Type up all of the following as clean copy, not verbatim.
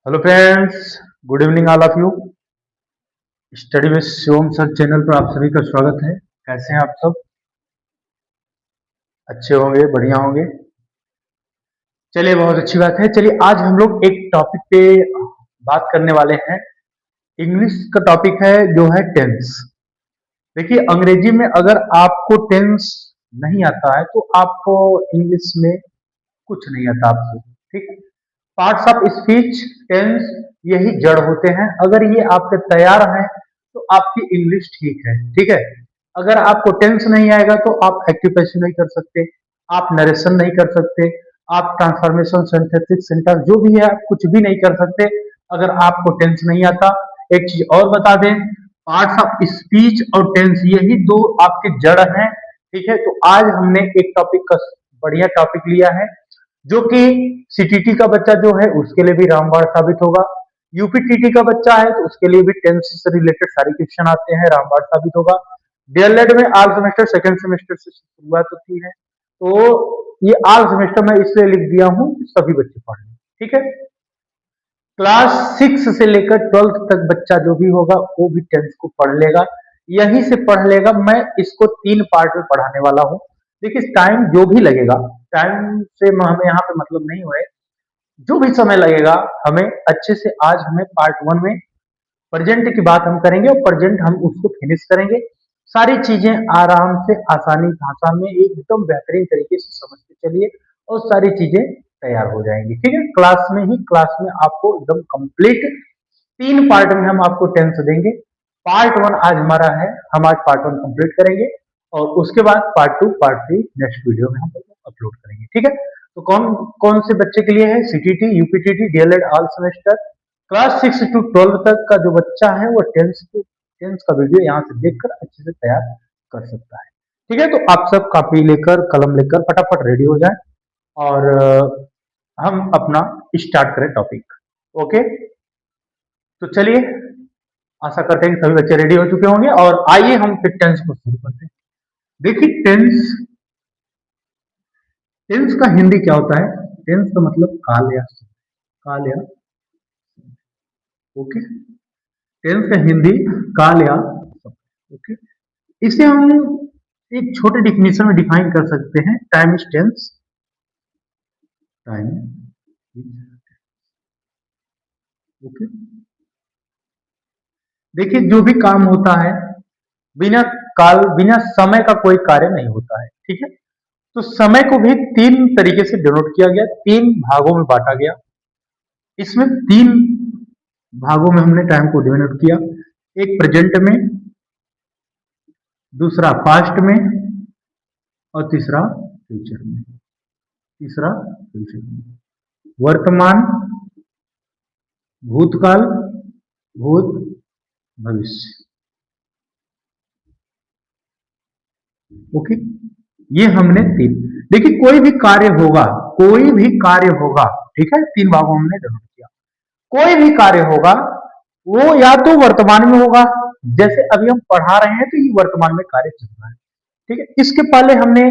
Hello friends, good evening all of you. Study with Shivam sir channel पर आप सभी का स्वागत है। कैसे हैं आप सब? अच्छे होंगे, बढ़िया होंगे। चलिए, बहुत अच्छी बात है। चलिए, आज हम लोग एक टॉपिक पे बात करने वाले हैं। इंग्लिश का टॉपिक है जो है टेंस। देखिए, अंग्रेजी में अगर आपको टेंस नहीं आता है तो आपको इंग्लिश में कुछ नहीं आता आपको। ठीक है। पार्ट्स ऑफ स्पीच, टेंस, यही जड़ होते हैं। अगर ये आपके तैयार हैं तो आपकी इंग्लिश ठीक है। ठीक है। अगर आपको टेंस नहीं आएगा तो आप एक्यूपेशन नहीं कर सकते, आप नरेशन नहीं कर सकते, आप ट्रांसफॉर्मेशन, सिंथेटिक, सिंटैक्स जो भी है आप कुछ भी नहीं कर सकते अगर आपको टेंस नहीं आता। एक चीज और बता दें, पार्ट्स ऑफ स्पीच और टेंस यही दो आपके जड़ हैं। ठीक है। तो आज हमने एक टॉपिक का बढ़िया टॉपिक लिया है जो कि सीटीटी का बच्चा जो है उसके लिए भी रामबाण साबित होगा। यूपीटीटी का बच्चा है तो उसके लिए भी टेंस से रिलेटेड सारे क्वेश्चन आते हैं, रामबाण साबित होगा। डीएलएड में ऑल सेमेस्टर सेकंड सेमेस्टर से शुरुआत होती है, तो ये ऑल सेमेस्टर में इसलिए लिख दिया हूं कि सभी बच्चे पढ़ लें। ठीक है। क्लास 6 से लेकर 12th तक बच्चा जो भी होगा वो भी टेंस को पढ़ लेगा, यहीं से पढ़ लेगा। मैं इसको 3 पार्ट में पढ़ाने वाला हूँ। देखिए, टाइम जो भी लगेगा, टाइम से हमें यहाँ पे मतलब नहीं हुए, जो भी समय लगेगा हमें अच्छे से। आज हमें पार्ट 1 में प्रेजेंट की बात हम करेंगे और प्रेजेंट हम उसको फिनिश करेंगे। सारी चीजें आराम से आसानी भाषा में एकदम बेहतरीन तरीके से समझते चलिए और सारी चीजें तैयार हो जाएंगी। ठीक है। क्लास में आपको एकदम कंप्लीट 3 पार्ट में हम आपको टेंस देंगे। पार्ट 1 आज हमारा है, हम आज पार्ट 1 कंप्लीट करेंगे और उसके बाद पार्ट 2 पार्ट 3 नेक्स्ट वीडियो में हम अपलोड करेंगे। ठीक है। तो कौन कौन से बच्चे के लिए है? CTT, UPTT, DElEd all semester, class 6 to 12 तक का जो बच्चा है वो टेंस का वीडियो यहाँ से देखकर अच्छे से तैयार कर सकता है। ठीक है। तो आप सब कॉपी लेकर कलम लेकर फटाफट रेडी हो जाए और हम अपना स्टार्ट करें टॉपिक। ओके। तो चलिए, आशा करते हैं कि सभी बच्चे रेडी हो चुके होंगे और आइए हम फिर टेंस को शुरू करते हैं। देखिए, टेंस टेंस का हिंदी क्या होता है? टेंस का मतलब काल या काल या। ओके। टेंस का हिंदी काल या। ओके। इसे हम एक छोटे डिफिनेशन में डिफाइन कर सकते हैं। Time is tense. Time. Okay. देखिए, जो भी काम होता है बिना बिना समय का कोई कार्य नहीं होता है। ठीक है। तो समय को भी 3 तरीके से डिनोट किया गया, 3 भागों में बांटा गया। इसमें 3 भागों में हमने टाइम को डिनोट किया। एक प्रेजेंट में, दूसरा पास्ट में और तीसरा फ्यूचर में। वर्तमान, भूतकाल, भूत, भविष्य। ओके। ये हमने 3। देखिए, कोई भी कार्य होगा। ठीक है। 3 भागों में हमने डिनोट किया। कोई भी कार्य होगा वो या तो वर्तमान में होगा, जैसे अभी हम पढ़ा रहे हैं तो ये वर्तमान में कार्य चल रहा है। ठीक है। इसके पहले हमने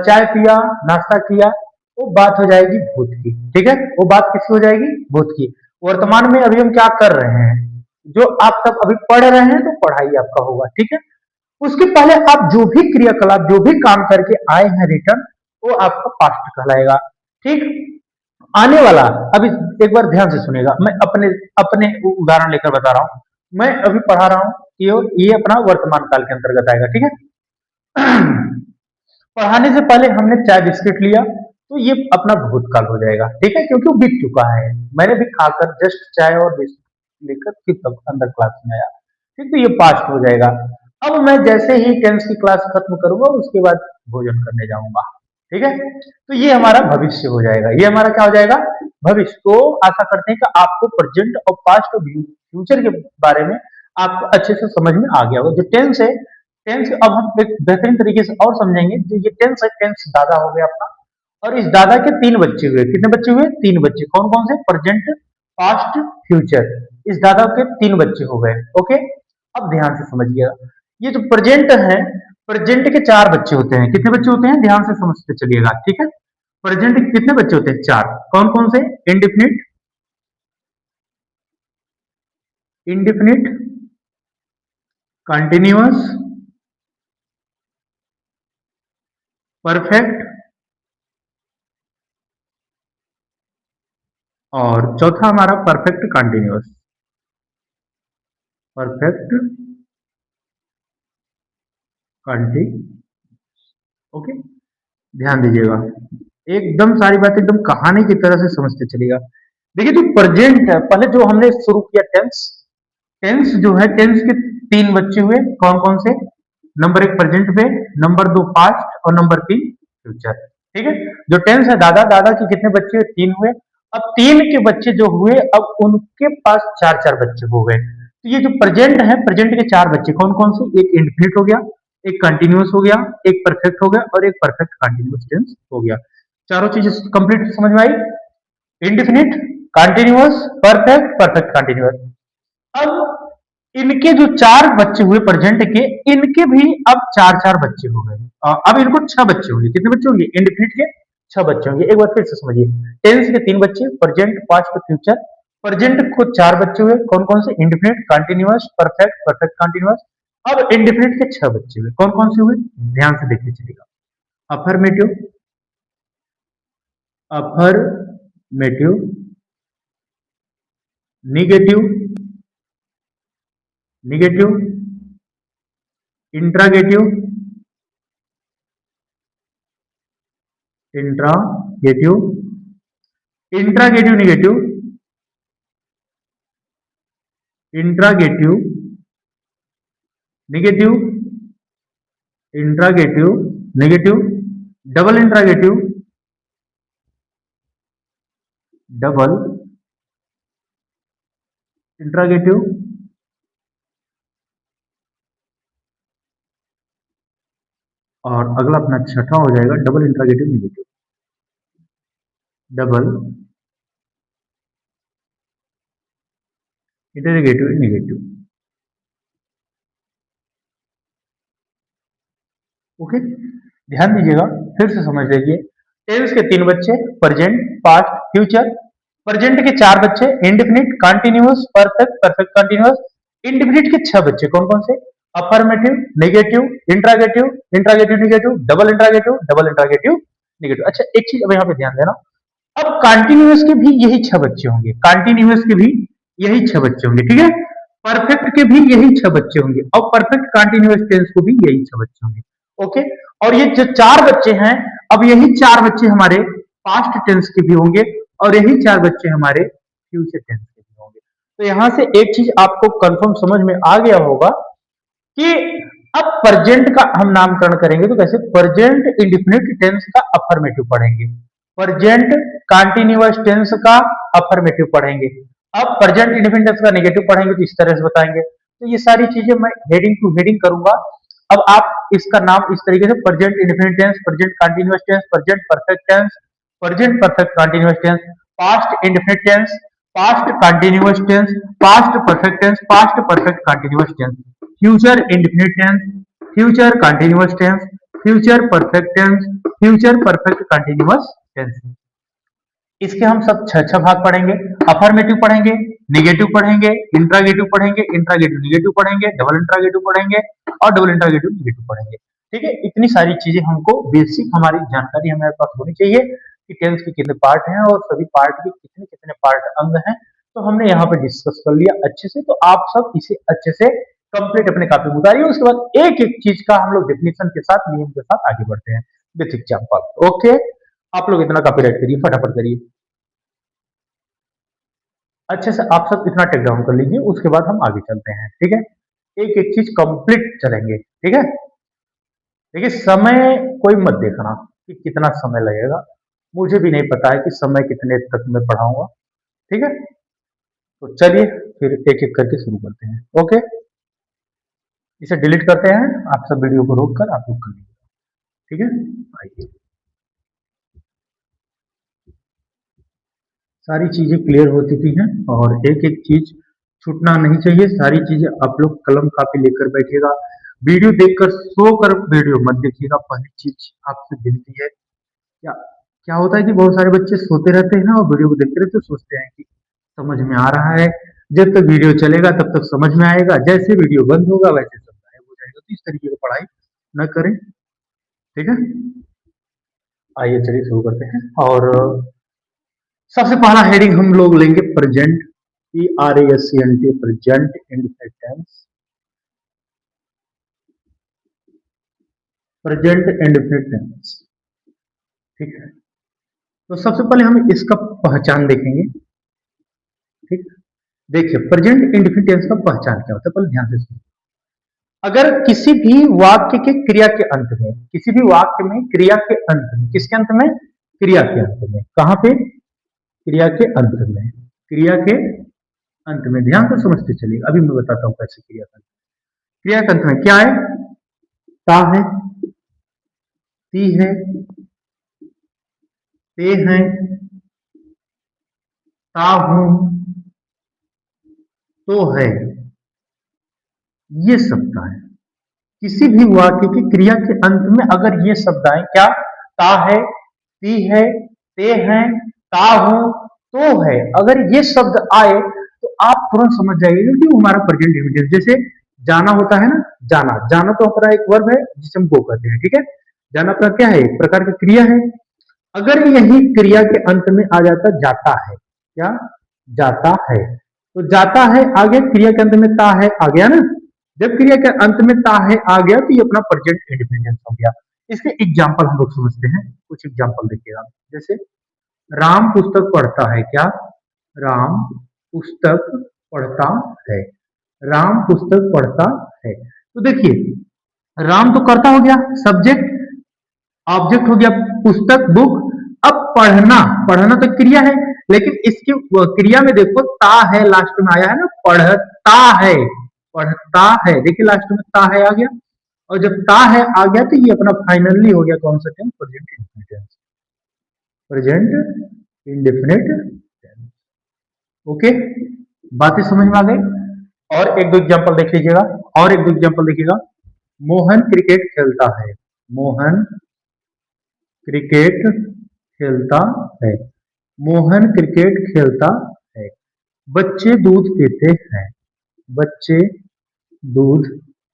चाय पिया, नाश्ता किया, वो बात हो जाएगी भूत की। ठीक है। वो बात किसकी हो जाएगी? भूत की। वर्तमान में अभी हम क्या कर रहे हैं? जो आप सब अभी पढ़ रहे हैं तो पढ़ाई आपका होगा। ठीक है। उसके पहले आप जो भी क्रियाकलाप, जो भी काम करके आए हैं रिटर्न, वो आपका पास्ट कहलाएगा। ठीक। आने वाला, अभी एक बार ध्यान से सुनेगा, मैं अपने अपने उदाहरण लेकर बता रहा हूं। मैं अभी पढ़ा रहा हूं, ये अपना वर्तमान काल के अंतर्गत आएगा। ठीक है। पढ़ाने से पहले हमने चाय बिस्किट लिया तो ये अपना भूतकाल हो जाएगा। ठीक है। क्योंकि वो बीत चुका है, मैंने भी खाकर जस्ट चाय और बिस्किट लेकर फिर तब अंदर क्लास में आया। ठीक। तो ये पास्ट हो जाएगा। अब मैं जैसे ही टेंस की क्लास खत्म करूंगा उसके बाद भोजन करने जाऊंगा। ठीक है। तो ये हमारा भविष्य हो जाएगा। ये हमारा क्या हो जाएगा? भविष्य। तो आशा करते हैं कि आपको प्रेजेंट और पास्ट और फ्यूचर के बारे में आपको अच्छे से समझ में आ गया होगा। जो टेंस है, टेंस अब हम एक बेहतरीन तरीके से और समझेंगे। जो ये टेंस है, टेंस दादा हो गया अपना, और इस दादा के 3 बच्चे हुए। कितने बच्चे हुए? 3 बच्चे। कौन कौन से? Present, past, future. इस दादा के 3 बच्चे हो गए। ओके। अब ध्यान से समझिएगा, ये जो प्रेजेंट है, प्रेजेंट के 4 बच्चे होते हैं। कितने बच्चे होते हैं? ध्यान से समझते चलिएगा। ठीक है। प्रेजेंट के कितने बच्चे होते हैं? 4। कौन कौन से? इंडिफिनिट, इंडिफिनिट, कंटिन्यूअस, परफेक्ट और चौथा हमारा perfect continuous. Perfect continuous. Okay, ध्यान दीजिएगा, एकदम सारी बात एकदम कहानी की तरह से समझते चलिएगा। देखिए जो प्रेजेंट है, पहले जो हमने शुरू किया टेंस, टेंस जो है, टेंस के तीन बच्चे हुए, कौन कौन से? नंबर एक प्रेजेंट में, नंबर दो पास्ट और नंबर तीन फ्यूचर। ठीक है, जो टेंस है, दादा दादा के कितने बच्चे हुए? तीन हुए। अब तीन के बच्चे जो हुए, अब उनके पास चार चार बच्चे हो गए। तो ये जो प्रेजेंट है, प्रेजेंट के चार बच्चे कौन कौन से? एक इंडिफिनिट हो गया, एक कंटिन्यूअस हो गया, एक परफेक्ट हो गया और एक परफेक्ट कंटिन्यूअस टेंस हो गया। चारों चीजें कंप्लीट समझ में आई? Indefinite, continuous, perfect, perfect continuous. अब इनके जो चार बच्चे हुए प्रेजेंट के, इनके भी अब चार चार बच्चे हो गए। अब इनको छह बच्चे होंगे। कितने बच्चे होंगे? इंडिफिनिट के छह बच्चे होंगे। एक बार फिर से समझिए, टेंस के तीन बच्चे, प्रेजेंट, पास्ट, फ्यूचर। प्रेजेंट को चार बच्चे हुए, कौन कौन से? Indefinite, continuous, perfect, perfect continuous. अब इंडिफिनिट के छह बच्चे हुए, कौन कौन से हुए? ध्यान से देखते चलिएगा। Affirmative, affirmative, negative, negative, interrogative, interrogative, interrogative negative, interrogative negative, interrogative negative, double interrogative, double interrogative, और अगला अपना छठा हो जाएगा double interrogative negative. Double interrogative negative. Okay, ध्यान दीजिएगा, फिर से समझ लीजिए। टेंस के तीन बच्चे, प्रेजेंट, पास्ट, फ्यूचर। प्रेजेंट के चार बच्चे, indefinite, continuous, perfect, perfect continuous. Indefinite के छह बच्चे, कौन कौन से? Affirmative, negative, interrogative, interrogative negative, double interrogative, double interrogative negative. अच्छा, एक चीज अब यहाँ पे ध्यान देना, अब कंटिन्यूअस के भी यही छह बच्चे होंगे, कंटिन्यूअस के भी यही छह बच्चे होंगे। ठीक है, परफेक्ट के भी यही छह बच्चे होंगे और परफेक्ट कंटिन्यूअस टेंस को भी यही छह बच्चे होंगे। ओके, और ये जो चार बच्चे हैं, अब यही चार बच्चे हमारे पास्ट टेंस के भी होंगे और यही चार बच्चे हमारे फ्यूचर टेंस के भी होंगे। तो यहां से एक चीज आपको कंफर्म समझ में आ गया होगा कि अब प्रेजेंट का हम नामकरण करेंगे तो कैसे? प्रेजेंट इंडिफिनिट टेंस का अफर्मेटिव पढ़ेंगे, प्रेजेंट कंटीन्यूअस टेंस का अफर्मेटिव पढ़ेंगे, अब प्रेजेंट इंडिफिनिट टेंस का नेगेटिव पढ़ेंगे तो इस तरह से बताएंगे। तो ये सारी चीजें मैं हेडिंग टू हेडिंग करूंगा। अब आप इसका नाम इस तरीके से, present indefinite tense, present continuous tense, present perfect tense, present perfect continuous tense, past indefinite tense, past continuous tense, past perfect tense, past perfect continuous tense, future indefinite tense, future continuous tense, future perfect tense, future perfect continuous tense. इसके हम सब छह छह भाग पढ़ेंगे। Affirmative पढ़ेंगे, negative पढ़ेंगे, interrogative पढ़ेंगे, इंट्रागेटिव निगेटिव पढ़ेंगे, डबल इंट्रागेटिव पढ़ेंगे और डबल इंट्रागेटिव निगेटिव पढ़ेंगे। ठीक है, इतनी सारी चीजें हमको बेसिक हमारी जानकारी हमारे पास होनी चाहिए कि टेंस के कितने पार्ट हैं और सभी पार्ट के कितने कितने पार्ट अंग हैं। तो हमने यहाँ पे डिस्कस कर लिया अच्छे से, तो आप सब इसे अच्छे से कंप्लीट अपने कॉपी में उतारिए। उसके बाद एक एक चीज का हम लोग डेफिनेशन के साथ, नियम के साथ आगे बढ़ते हैं विथ एग्जांपल। ओके, आप लोग इतना कॉपी राइट करिए, फटाफट करिए अच्छे से। आप सब इतना टेक डाउन कर लीजिए, उसके बाद हम आगे चलते हैं। ठीक है, एक एक चीज कंप्लीट चलेंगे। ठीक है, देखिए समय कोई मत देखना कि कितना समय लगेगा, मुझे भी नहीं पता है कि समय कितने तक मैं पढ़ाऊंगा। ठीक है, तो चलिए फिर एक एक करके शुरू करते हैं। ओके, इसे डिलीट करते हैं, आप सब वीडियो को रोक कर आप लोग कर लीजिए। ठीक है, आइए, सारी चीजें क्लियर हो चुकी हैं और एक एक चीज छूटना नहीं चाहिए। सारी चीजें आप लोग कलम कापी लेकर बैठिएगा। वीडियो देखकर सोकर वीडियो मत देखिएगा, पहली चीज आपसे विनती है। क्या क्या होता है कि बहुत सारे बच्चे सोते रहते हैं और वीडियो को देखते रहते हैं, सोचते हैं कि समझ में आ रहा है, जब तक वीडियो चलेगा तब तक समझ में आएगा, जैसे वीडियो बंद होगा वैसे सब गायब हो जाएगा। तो इस तरीके की पढ़ाई न करें, ठीक है। आइए चलिए शुरू करते हैं। और सबसे पहला हेडिंग हम लोग लेंगे present, PRESENT, present indefinite tense. Present indefinite tense, ठीक है। तो सबसे पहले हम इसका पहचान देखेंगे, ठीक। देखिए प्रेजेंट इंडेफिनिट टेंस का पहचान क्या होता है, पहले ध्यान से सुनिए। अगर किसी भी वाक्य के क्रिया के अंत में, किसी भी वाक्य में क्रिया के अंत में, किसके अंत में, क्रिया के अंत में, कहां पे, क्रिया के अंत में, क्रिया के अंत में, ध्यान से समझते चलिए, अभी मैं बताता हूं कैसे क्रिया का, क्रिया के अंत में क्या है, ता है, ती है, ते है, ता हूं, तो है, ये शब्द है। किसी भी वाक्य की क्रिया के अंत में अगर ये शब्द आए, क्या, ता है, ती है, ते हैं, ता हूं, तो है, अगर ये शब्द आए तो आप तुरंत समझ जाइएगा कि वो हमारा प्रेजेंट इंडेफिनिट। जैसे जाना होता है ना, जाना, जाना तो हमारा एक वर्ब है जिसे हम गो कहते हैं, ठीक है। जाना का क्या है, एक प्रकार की क्रिया है। अगर यही क्रिया के अंत में आ जाता जाता है, क्या, जाता है, तो जाता है आ गया, क्रिया के अंत में ता है आ गया ना। जब क्रिया के अंत में ता है आ गया तो ये अपना प्रेजेंट इंडिपेंडेंस हो गया। इसके एग्जाम्पल हम लोग समझते हैं, कुछ एग्जाम्पल देखिएगा। जैसे राम पुस्तक पढ़ता है, क्या, राम पुस्तक पढ़ता है, राम पुस्तक पढ़ता है। तो देखिए राम तो कर्ता हो गया, सब्जेक्ट, ऑब्जेक्ट हो गया पुस्तक, बुक। अब पढ़ना, पढ़ना तो क्रिया है, लेकिन इसकी क्रिया में देखो ता है लास्ट में आया है ना, पढ़ता है, पढ़ता है, देखिए लास्ट में ता है आ गया। और जब ता है आ गया तो ये अपना फाइनली हो गया कौन सा tense, present indefinite tense, present indefinite tense. Okay, बातें समझ में आ गई। और एक दो एग्जांपल देख लीजिएगा, और एक दो एग्जांपल देखिएगा। मोहन क्रिकेट खेलता है, मोहन क्रिकेट खेलता है, मोहन क्रिकेट खेलता है। बच्चे दूध पीते हैं, बच्चे दूध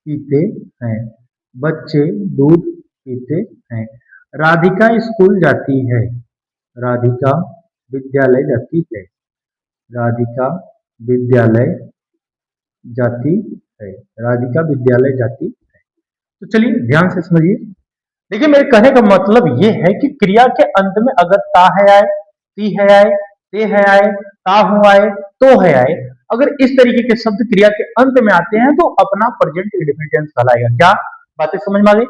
पीते हैं, बच्चे दूध पीते हैं। राधिका स्कूल जाती है, राधिका विद्यालय जाती है, राधिका विद्यालय जाती है, राधिका विद्यालय जाती है। तो चलिए ध्यान से समझिए। देखिए मेरे कहने का मतलब ये है कि क्रिया के अंत में अगर ता है आए, ती है आए, ते है आए, ता हूं आए, तो है आए, अगर इस तरीके के शब्द क्रिया के अंत में आते हैं तो अपना प्रेजेंट इंडेफिनिट टेंस कहलाएगा। क्या बातें समझ में आ गई।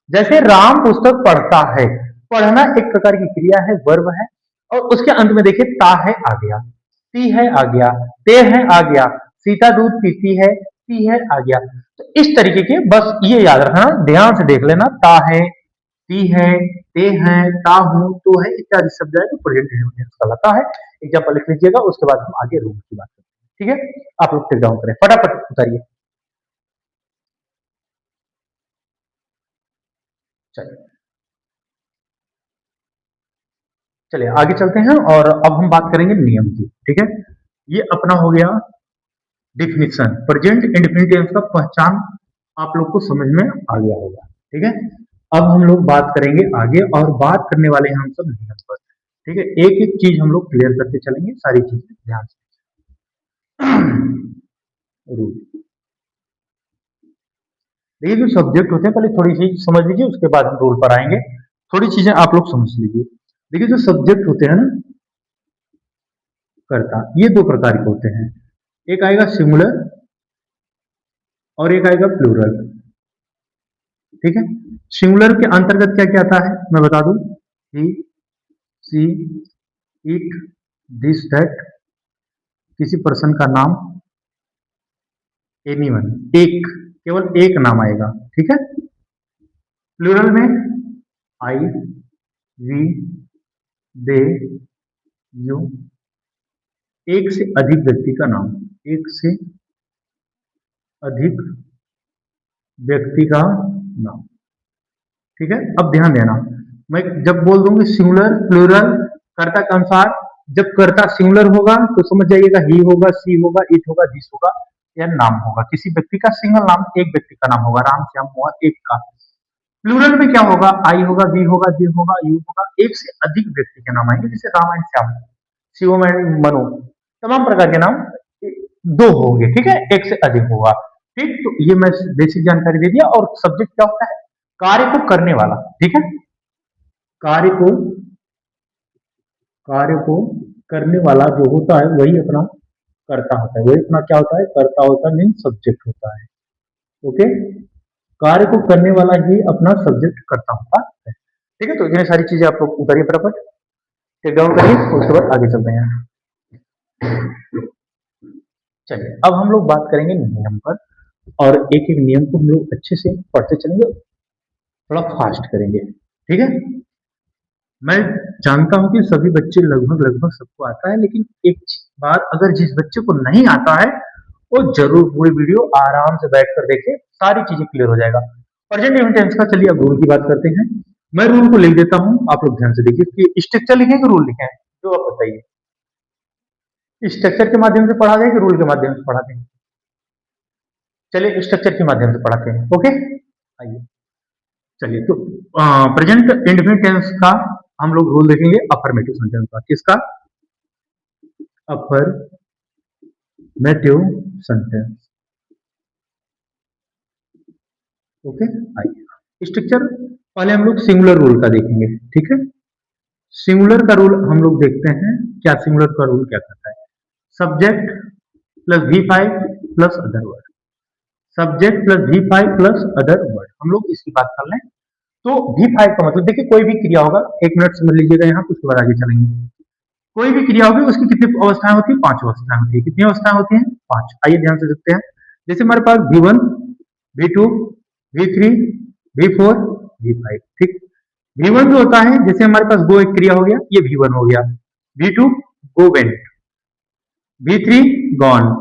जैसे राम पुस्तक पढ़ता है, पढ़ना एक प्रकार की क्रिया है, वर्ब है, और उसके अंत में देखिए ता है आ गया, ती है आ गया, ते है आ गया, सीता दूध पीती है, ती है आ गया। तो इस तरीके के, बस ये याद रखना, ध्यान से देख लेना, ता है, ती है, ते हैं, ता हूं, तो है, इत्यादि शब्द है तो प्रेजेंट इंडेफिनिट कहलाता है। एग्जाम्पल लिख लीजिएगा, उसके बाद हम आगे रूल की बात करते हैं, ठीक है। आप लोग टिक डाउन करें, फटाफट उतारिए। चलिए चलिए आगे चलते हैं, और अब हम बात करेंगे नियम की, ठीक है। ये अपना हो गया डिफिनीशन, प्रेजेंट इंडेफिनिट टेंस का पहचान आप लोग को समझ में आ गया होगा, ठीक है। अब हम लोग बात करेंगे आगे, और बात करने वाले हैं हम सब नियम पर, ठीक है। एक एक चीज हम लोग क्लियर करते चलेंगे, सारी चीजें ध्यान से। रूल, देखिए जो सब्जेक्ट होते हैं पहले थोड़ी सी समझ लीजिए, उसके बाद हम रूल पर आएंगे। थोड़ी चीजें आप लोग समझ लीजिए। देखिए जो सब्जेक्ट होते हैं ना, कर्ता, ये दो प्रकार के होते हैं, एक आएगा सिंगुलर और एक आएगा प्लूरल, ठीक है। सिंगुलर के अंतर्गत क्या क्या आता है मैं बता दूं, ही, सी, इट, दिस, दैट, किसी पर्सन का नाम, एनीवन, एक, केवल एक नाम आएगा, ठीक है। प्लूरल में आई, वी, दे, यू, एक से अधिक व्यक्ति का नाम, एक से अधिक व्यक्ति का नाम, ठीक है। अब ध्यान देना, मैं जब बोल दूंगी सिंगुलर प्लूरल कर्ता के अनुसार, जब कर्ता सिंगुलर होगा तो समझ जाइएगा ही होगा, सी होगा, इट होगा, दिस होगा, या नाम होगा। किसी व्यक्ति का सिंगल नाम एक व्यक्ति का नाम होगा, राम श्याम हुआ एक का। प्लूरल में क्या होगा, आई होगा, वी होगा, दे होगा, यू होगा, एक से अधिक व्यक्ति के नाम आएंगे, जैसे राम एंड श्याम, शिवम एंड मनु, तमाम प्रकार के नाम दो होंगे, ठीक है, एक से अधिक होगा। ठीक, तो ये मैं बेसिक जानकारी दे दिया। और सब्जेक्ट क्या होता है, कार्य को करने वाला, ठीक है, कार्य को कार्य को करने वाला जो होता है वही अपना कर्ता होता है, वही अपना क्या होता है, कर्ता होता है, मीन सब्जेक्ट होता है। ओके, कार्य को करने वाला ही अपना सब्जेक्ट कर्ता होता है। ठीक है, तो इतनी सारी चीजें आप लोग उतारिए फटाफट, टेक डाउन करिए, उसके बाद आगे चलते हैं। चलिए अब हम लोग बात करेंगे नियम पर, और एक एक नियम को हम लोग अच्छे से पढ़ते चलेंगे, थोड़ा फास्ट करेंगे, ठीक है। मैं जानता हूं कि सभी बच्चे लगभग लगभग सबको आता है, लेकिन एक बात, अगर जिस बच्चे को नहीं आता है वो जरूर पूरी वीडियो आराम से बैठकर देखे, सारी चीजें क्लियर हो जाएगा। प्रेजेंट इवन टेंस का चलिए अब रूल की बात करते हैं। मैं रूल को लिख देता हूं, आप लोग ध्यान से देखिए कि स्ट्रक्चर लिखे कि रूल लिखे, जो आप बताइए, स्ट्रक्चर के माध्यम से पढ़ा जाए कि रूल के माध्यम से पढ़ा दें। चलिए स्ट्रक्चर के माध्यम से पढ़ाते हैं, ओके। आइए, चलिए तो प्रेजेंट इंडेफिनिट टेंस का हम लोग रूल देखेंगे, अफर्मेटिव सेंटेंस का। किसका, अफर्मेटिव सेंटेंस, ओके। आइए स्ट्रक्चर पहले हम लोग सिंगुलर रूल का देखेंगे, ठीक है। सिंगुलर का रूल हम लोग देखते हैं, क्या सिंगुलर का रूल क्या कहता है, subject plus V5 plus other word, subject plus V5 plus other word, हम लोग इसकी बात कर लें। तो V5 का मतलब देखिए, कोई भी क्रिया होगा, एक मिनट समझ लीजिएगा यहाँ, उसके बाद आगे चलेंगे। कोई भी क्रिया होगी उसकी कितनी अवस्थाएं होती है, 5 अवस्थाएं होती है। कितनी अवस्थाएं होती हैं, 5। आइए ध्यान से देखते हैं। जैसे हमारे पास V1, V2, V3, V4, V5, ठीक। V1 जो होता है, जैसे हमारे पास गो एक क्रिया हो गया, ये V1 हो गया। V2 go went, V3 gone,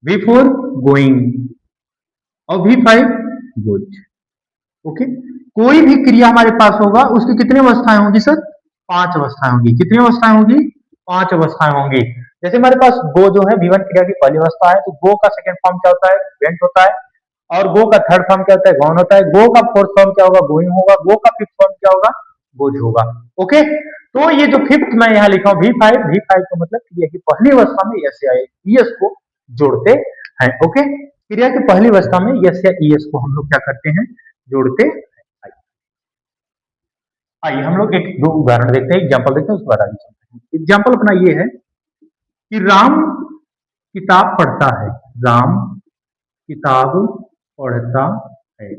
V4 going, और V5 गोज, ओके। कोई भी क्रिया हमारे पास होगा उसकी कितनी अवस्थाएं होंगी सर, 5 अवस्थाएं होंगी। कितनी अवस्थाएं होंगी, 5 अवस्थाएं होंगी। जैसे हमारे पास गो जो है V1 क्रिया की पहली अवस्था है, तो गो का सेकंड फॉर्म क्या होता है, वेंट होता है। और गो का थर्ड फॉर्म क्या होता है, गॉन होता है। गो का फोर्थ फॉर्म क्या होगा, गोइंग होगा। गो का फिफ्थ फॉर्म क्या होगा, गोज होगा, ओके। तो ये जो फिफ्थ मैं यहाँ लिखा हूँ V5 का मतलब क्रिया की पहली अवस्था में यस या ईएस को जोड़ते हैं, ओके। क्रिया की पहली अवस्था में यस या ईएस को हम लोग क्या करते हैं, जोड़ते। आइए हम लोग एक दो उदाहरण देखते हैं, एग्जांपल देखते हैं, उसके बाद आगे चलते हैं। एग्जांपल अपना ये है कि राम किताब पढ़ता है, राम किताब पढ़ता है,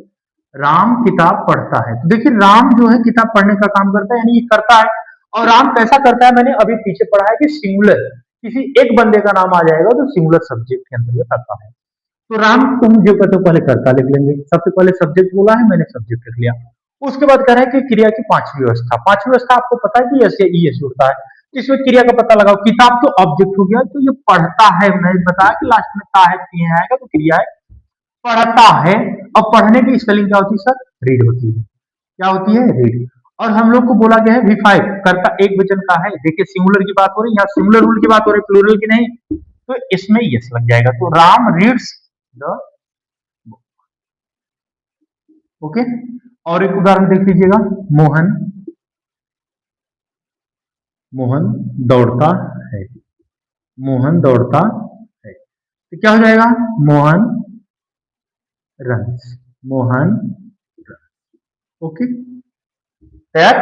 राम किताब पढ़ता है। तो देखिए राम जो है किताब पढ़ने का काम करता है, यानी ये करता है। और राम कैसा करता है, मैंने अभी पीछे पढ़ा है कि सिंगुलर, किसी एक बंदे का नाम आ जाएगा तो सिंगुलर सब्जेक्ट के अंतर्गत आता है। तो राम को हम जो कहते हैं पहले कर्ता लिख लेंगे, सबसे पहले सब्जेक्ट बोला है, मैंने सब्जेक्ट लिख लिया। उसके बाद कह रहे हैं कि क्रिया की पांचवी अवस्था, पांचवी अवस्था आपको पता है कि एस या ई एस जुड़ता है। इसमें क्रिया का पता लगाओ, किताब तो ऑब्जेक्ट हो गया, तो ये पढ़ता है, मैंने बताया कि लास्ट में ता है आएगा, तो क्रिया है पढ़ता है। अब पढ़ने की स्पेलिंग क्या होती है सर, रीड होती है। क्या होती है, रीड। और हम लोग को बोला गया है V5 कर्ता एक वचन का है। देखिए सिंगुलर की बात हो रही है, यहाँ सिंगुलर रूल की बात हो रही है, प्लूरल की नहीं। तो इसमें यस लग जाएगा, तो राम रीड्स द, ओके। और एक उदाहरण देख लीजिएगा, मोहन मोहन दौड़ता है, मोहन दौड़ता है, तो क्या हो जाएगा, Mohan runs, Mohan runs, okay. तैयार।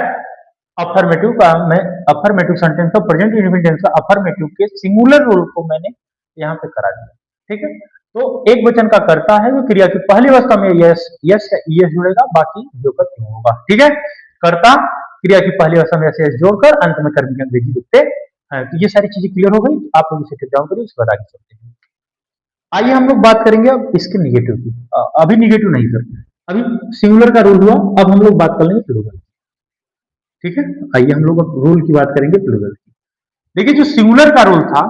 अफर्मेटिव का मैं, अफर्मेटिव सेंटेंस का प्रेजेंट इंडेफिनिट टेंस का अफर्मेटिव के सिंगुलर रूल को मैंने यहाँ पे करा दिया, ठीक है। तो एक वचन का करता है जो क्रिया की पहली अवस्था में यस यस या ईएस जुड़ेगा, बाकी जो का क्यों होगा, ठीक है। करता क्रिया की पहली अवस्था में यस यस जोड़कर अंत में कर्म की अंग्रेजी लिखते हैं। तो ये सारी चीजें क्लियर हो गई, आप लोग इसे टिक डाउन करिए, उसके बाद आगे चलते हैं। आइए हम लोग बात करेंगे अब इसके निगेटिव की। अभी निगेटिव नहीं सर, अभी सिंगुलर का रूल हुआ, अब हम लोग बात कर लेंगे प्लूरल, ठीक है। आइए हम लोग अब रूल की बात करेंगे प्लूरल की। देखिए जो सिंगुलर का रूल था,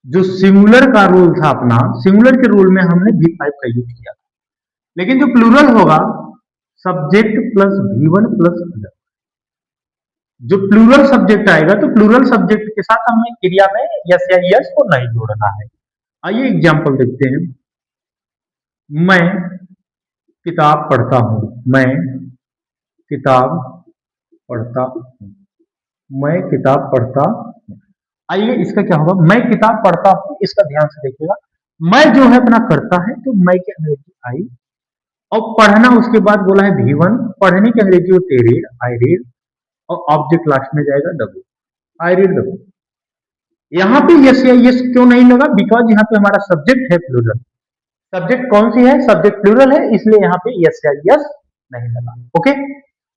जो सिंगुलर का रूल था अपना, सिंगुलर के रूल में हमने V5 का यूज किया था। लेकिन जो प्लूरल होगा, subject plus V1 plus other, जो प्लूरल सब्जेक्ट आएगा तो प्लूरल सब्जेक्ट के साथ हमें क्रिया में यस या यस को नहीं जोड़ना है। आइए एग्जाम्पल देखते हैं। मैं किताब पढ़ता हूँ। मैं किताब पढ़ता हूँ। मैं किताब पढ़ता हूँ। आइए इसका क्या होगा, मैं किताब पढ़ता हूँ, इसका ध्यान से देखिएगा। मैं जो है अपना करता है तो मैं की अंग्रेजी आई, और पढ़ना उसके बाद बोला है भी1, पढ़ने की अंग्रेजी होती है रीड, आई रीड, और ऑब्जेक्ट लास्ट में जाएगा the book, I read the book. यहाँ पे यस या यस क्यों नहीं लगा, बिकॉज यहाँ पे हमारा सब्जेक्ट है प्लूरल। सब्जेक्ट कौन सी है, सब्जेक्ट प्लूरल है, इसलिए यहाँ पे यस या यस नहीं लगा। ओके,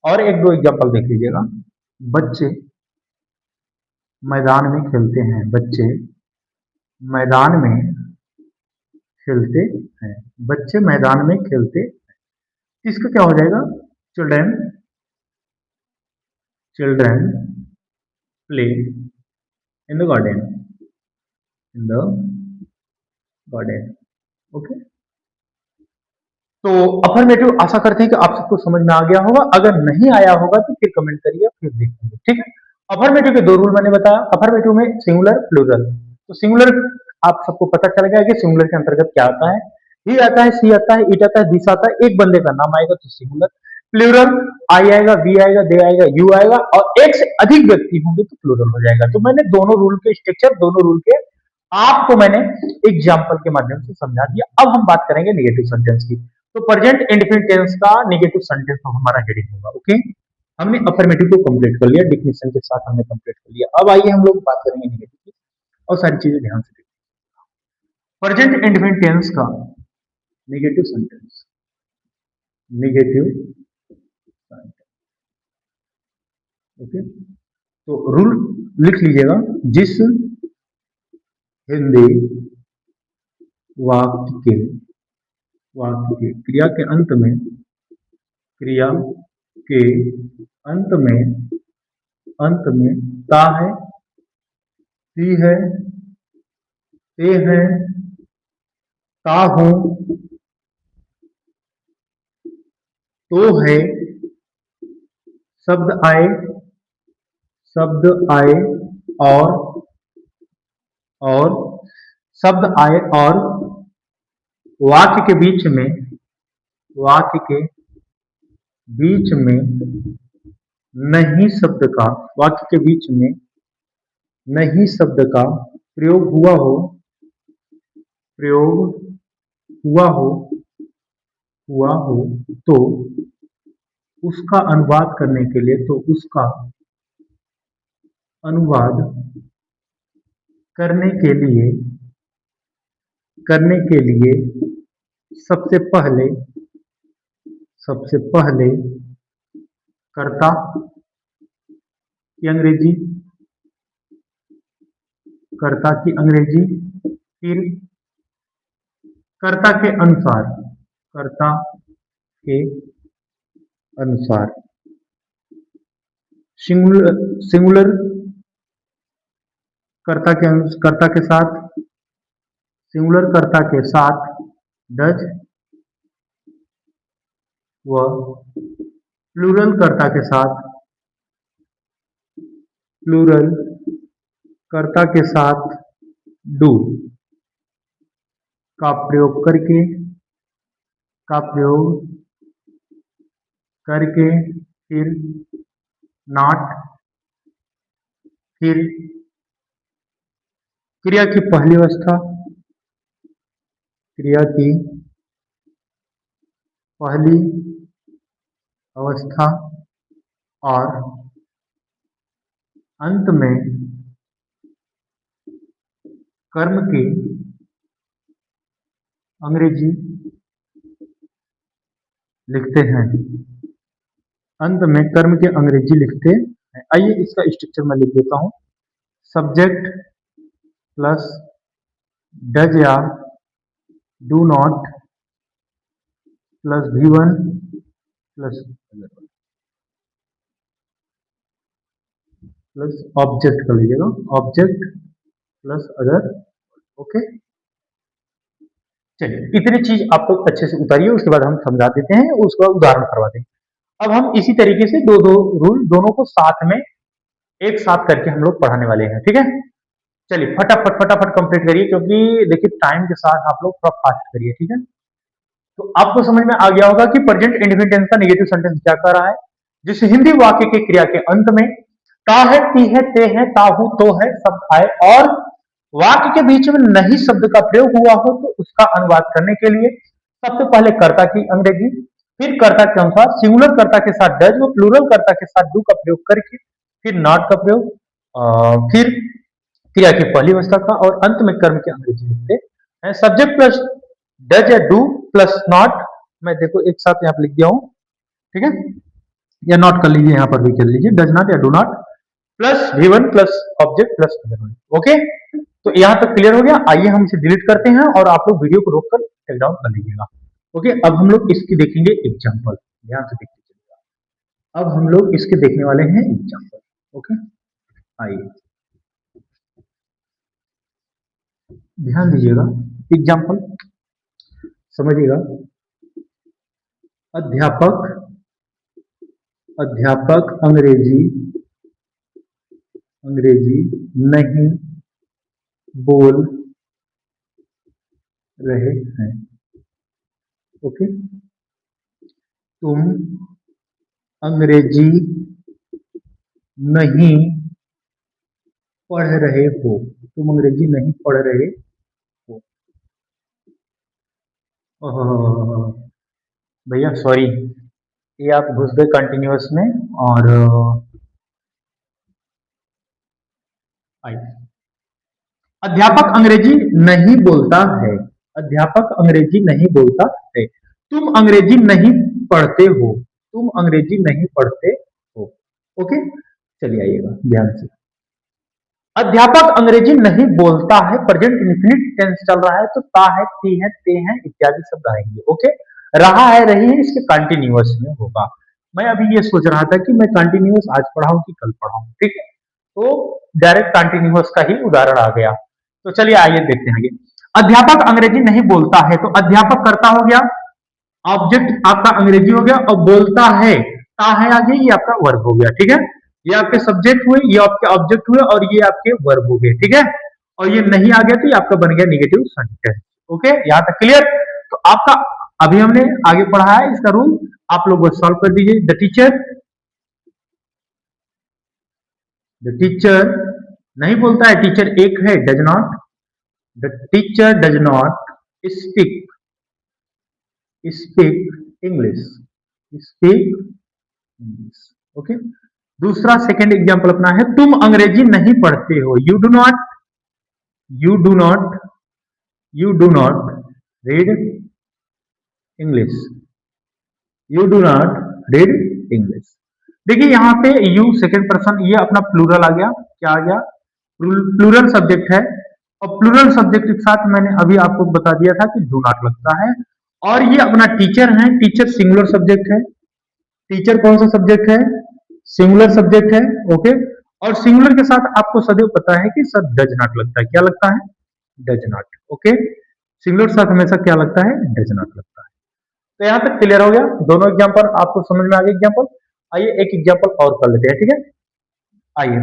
और एक दो एग्जांपल देख लीजिएगा। बच्चे मैदान में खेलते हैं। बच्चे मैदान में खेलते हैं। बच्चे मैदान में खेलते हैं। इसका क्या हो जाएगा, children, children play in the garden, in the garden. Okay, तो अफर्मेटिव आशा करते हैं कि आप सबको समझ में आ गया होगा। अगर नहीं आया होगा तो फिर कमेंट करिए, फिर देखेंगे। ठीक है, अफर्मेटिव के दो रूल मैंने बताया। अफर्मेटिव में सिंगुलर प्लूरल, तो सिंगुलर आप सबको पता चल गया कि सिंगुलर के अंतर्गत क्या आता है। ही आता है, सी आता है, इट आता है, दिस आता है, एक बंदे का नाम आएगा तो सिंगुलर। प्लूरल आई आएगा, वी आएगा, दे आएगा, यू आएगा, और एक से अधिक व्यक्ति होंगे तो प्लूरल हो जाएगा। तो मैंने दोनों रूल के स्ट्रक्चर, दोनों रूल के आपको मैंने एग्जाम्पल के माध्यम से समझा दिया। अब हम बात करेंगे नेगेटिव सेंटेंस की। तो प्रेजेंट इंडेफिनिट टेंस का नेगेटिव सेंटेंस तो हमारा हेडिंग होगा। ओके, हमने अफर्मेटिव को कंप्लीट कर लिया, डिफिनेशन के साथ हमने कंप्लीट कर लिया। अब आइए हम लोग बात करेंगे नेगेटिव की, और सारी चीजें ध्यान से देखिए। प्रेजेंट इंडेफिनिट टेंस का नेगेटिव सेंटेंस, नेगेटिव। ओके, तो रूल लिख लीजिएगा। जिस हिंदी वाक्य के, वाक्य के क्रिया के अंत में, क्रिया के अंत में, अंत में ता है, ती है, ते है, ता हूं, तो है, शब्द आए, शब्द आए, और और शब्द आए, और वाक्य के बीच में, वाक्य के बीच में नहीं शब्द का, वाक्य के बीच में नहीं शब्द का प्रयोग हुआ हो, प्रयोग हुआ हो, तो उसका अनुवाद करने के लिए, तो उसका अनुवाद करने के लिए, करने के लिए सबसे पहले, सबसे पहले कर्ता की अंग्रेजी, कर्ता की अंग्रेजी, फिर कर्ता के अनुसार, कर्ता के अनुसार, सिंगुलर, सिंगुलर कर्ता के साथ, सिंगुलर कर्ता के साथ डज, व प्लूरल कर्ता के साथ, प्लूरल कर्ता के साथ डू का प्रयोग करके, का प्रयोग करके, फिर नॉट, फिर क्रिया की पहली अवस्था, क्रिया की पहली अवस्था, और अंत में कर्म की अंग्रेजी लिखते हैं, अंत में कर्म के अंग्रेजी लिखते हैं। आइए इसका स्ट्रक्चर मैं लिख देता हूं। सब्जेक्ट प्लस डज या डू नॉट प्लस भी1 प्लस प्लस ऑब्जेक्ट कर लीजिएगा, ऑब्जेक्ट प्लस अदर। ओके, चलिए इतनी चीज आप लोग अच्छे से उतारिए, उसके बाद हम समझा देते हैं, उसका उदाहरण करवा देंगे। अब हम इसी तरीके से दो दो रूल दोनों को साथ में एक साथ करके हम लोग पढ़ाने वाले हैं, ठीक है। चलिए फटाफट फटाफट कंप्लीट करिए, क्योंकि देखिए टाइम के साथ आप लोग थोड़ा फास्ट करिए, ठीक है। तो आपको समझ में आ गया होगा कि प्रेजेंट इंडेफिनिट टेंस का नेगेटिव सेंटेंस क्या कर रहा है। जिस हिंदी वाक्य के क्रिया के अंत में ता है, ती है, ते है, ताहू, तो है, सब खाए और वाक्य के बीच में नहीं शब्द का प्रयोग हुआ हो, तो उसका अनुवाद करने के लिए सबसे पहले कर्ता की अंग्रेजी, फिर कर्ता के अनुसार सिंगुलर कर्ता के साथ डज व प्लूरल कर्ता के साथ डू का प्रयोग करके फिर नॉट का प्रयोग, फिर क्रिया की पहली अवस्था का और अंत में कर्म की अंग्रेजी लिखते हैं। सब्जेक्ट प्लस डज या डू प्लस नॉट, मैं देखो एक साथ यहाँ पे लिख दिया हूँ, ठीक है। या नॉट कर लीजिए, यहाँ पर भी कर लीजिए, डज नॉट या do not plus V1 plus object plus other. Okay, तो यहाँ तक क्लियर हो गया। आइए हम इसे डिलीट करते हैं और आप लोग वीडियो को रोककर टेक डाउन कर लीजिएगा। ओके, अब हम लोग इसकी देखेंगे एग्जाम्पल, ध्यान से देखते चलिएगा। अब हम लोग इसके देखने वाले हैं एग्जाम्पल। ओके, आइए ध्यान दीजिएगा, एग्जाम्पल समझिएगा। अध्यापक, अध्यापक अंग्रेजी अंग्रेजी नहीं बोल रहे हैं। ओके, तुम अंग्रेजी नहीं पढ़ रहे हो, तुम अंग्रेजी नहीं पढ़ रहे हो। भैया सॉरी, ये आप घुस गए कंटिन्यूअस में और अध्यापक अंग्रेजी नहीं बोलता है, अध्यापक अंग्रेजी नहीं बोलता है। तुम अंग्रेजी नहीं पढ़ते हो, तुम अंग्रेजी नहीं पढ़ते हो। ओके, चलिए आइएगा ध्यान से। अध्यापक अंग्रेजी नहीं बोलता है, प्रेजेंट इंफिनिट टेंस चल रहा है, तो ता है, ती है, ते है इत्यादि शब्द आएंगे। ओके, रहा है, रही है, इसके कंटिन्यूअस में होगा। मैं अभी ये सोच रहा था कि मैं कंटिन्यूअस आज पढ़ाऊं कि कल पढ़ाऊं, ठीक है। तो डायरेक्ट कंटिन्यूअस का ही उदाहरण आ गया। तो चलिए आइए देखते हैं आगे। अध्यापक अंग्रेजी नहीं बोलता है, तो अध्यापक कर्ता हो गया, ऑब्जेक्ट आपका अंग्रेजी हो गया, और बोलता है ता है आगे, ये आपका वर्ब हो गया, ठीक है। ये आपके सब्जेक्ट हुए, ये आपके ऑब्जेक्ट हुए और ये आपके वर्ब हो गए, ठीक है। और ये नहीं आ गया तो ये आपका बन गया नेगेटिव सेंटेंस। ओके, यहां तक क्लियर। तो आपका अभी हमने आगे पढ़ा है इसका रूल, आप लोग सॉल्व कर दीजिए। द टीचर नहीं बोलता है, टीचर एक है, does not, the teacher does not speak speak English, speak English. Okay, दूसरा सेकंड एग्जांपल अपना है, तुम अंग्रेजी नहीं पढ़ते हो, you do not, you do not, you do not read English, you do not read English. देखिए यहाँ पे यू सेकंड पर्सन, ये अपना प्लूरल आ गया, क्या आ गया, प्लूरल सब्जेक्ट है। और प्लूरल सब्जेक्ट के साथ मैंने अभी आपको बता दिया था कि डू नॉट लगता है। और ये अपना टीचर है, टीचर सिंगुलर सब्जेक्ट है, टीचर कौन सा सब्जेक्ट है, सिंगुलर सब्जेक्ट है। ओके, और सिंगुलर के साथ आपको सदैव पता है कि सर डज नॉट लगता है, क्या लगता है, डज नॉट। ओके, सिंगुलर के साथ हमेशा क्या लगता है, डज नॉट लगता है। तो यहां तक क्लियर हो गया, दोनों एग्जांपल आपको समझ में आ गए एग्जांपल। आइए एक एग्जांपल और कर लेते हैं, ठीक है। आइए,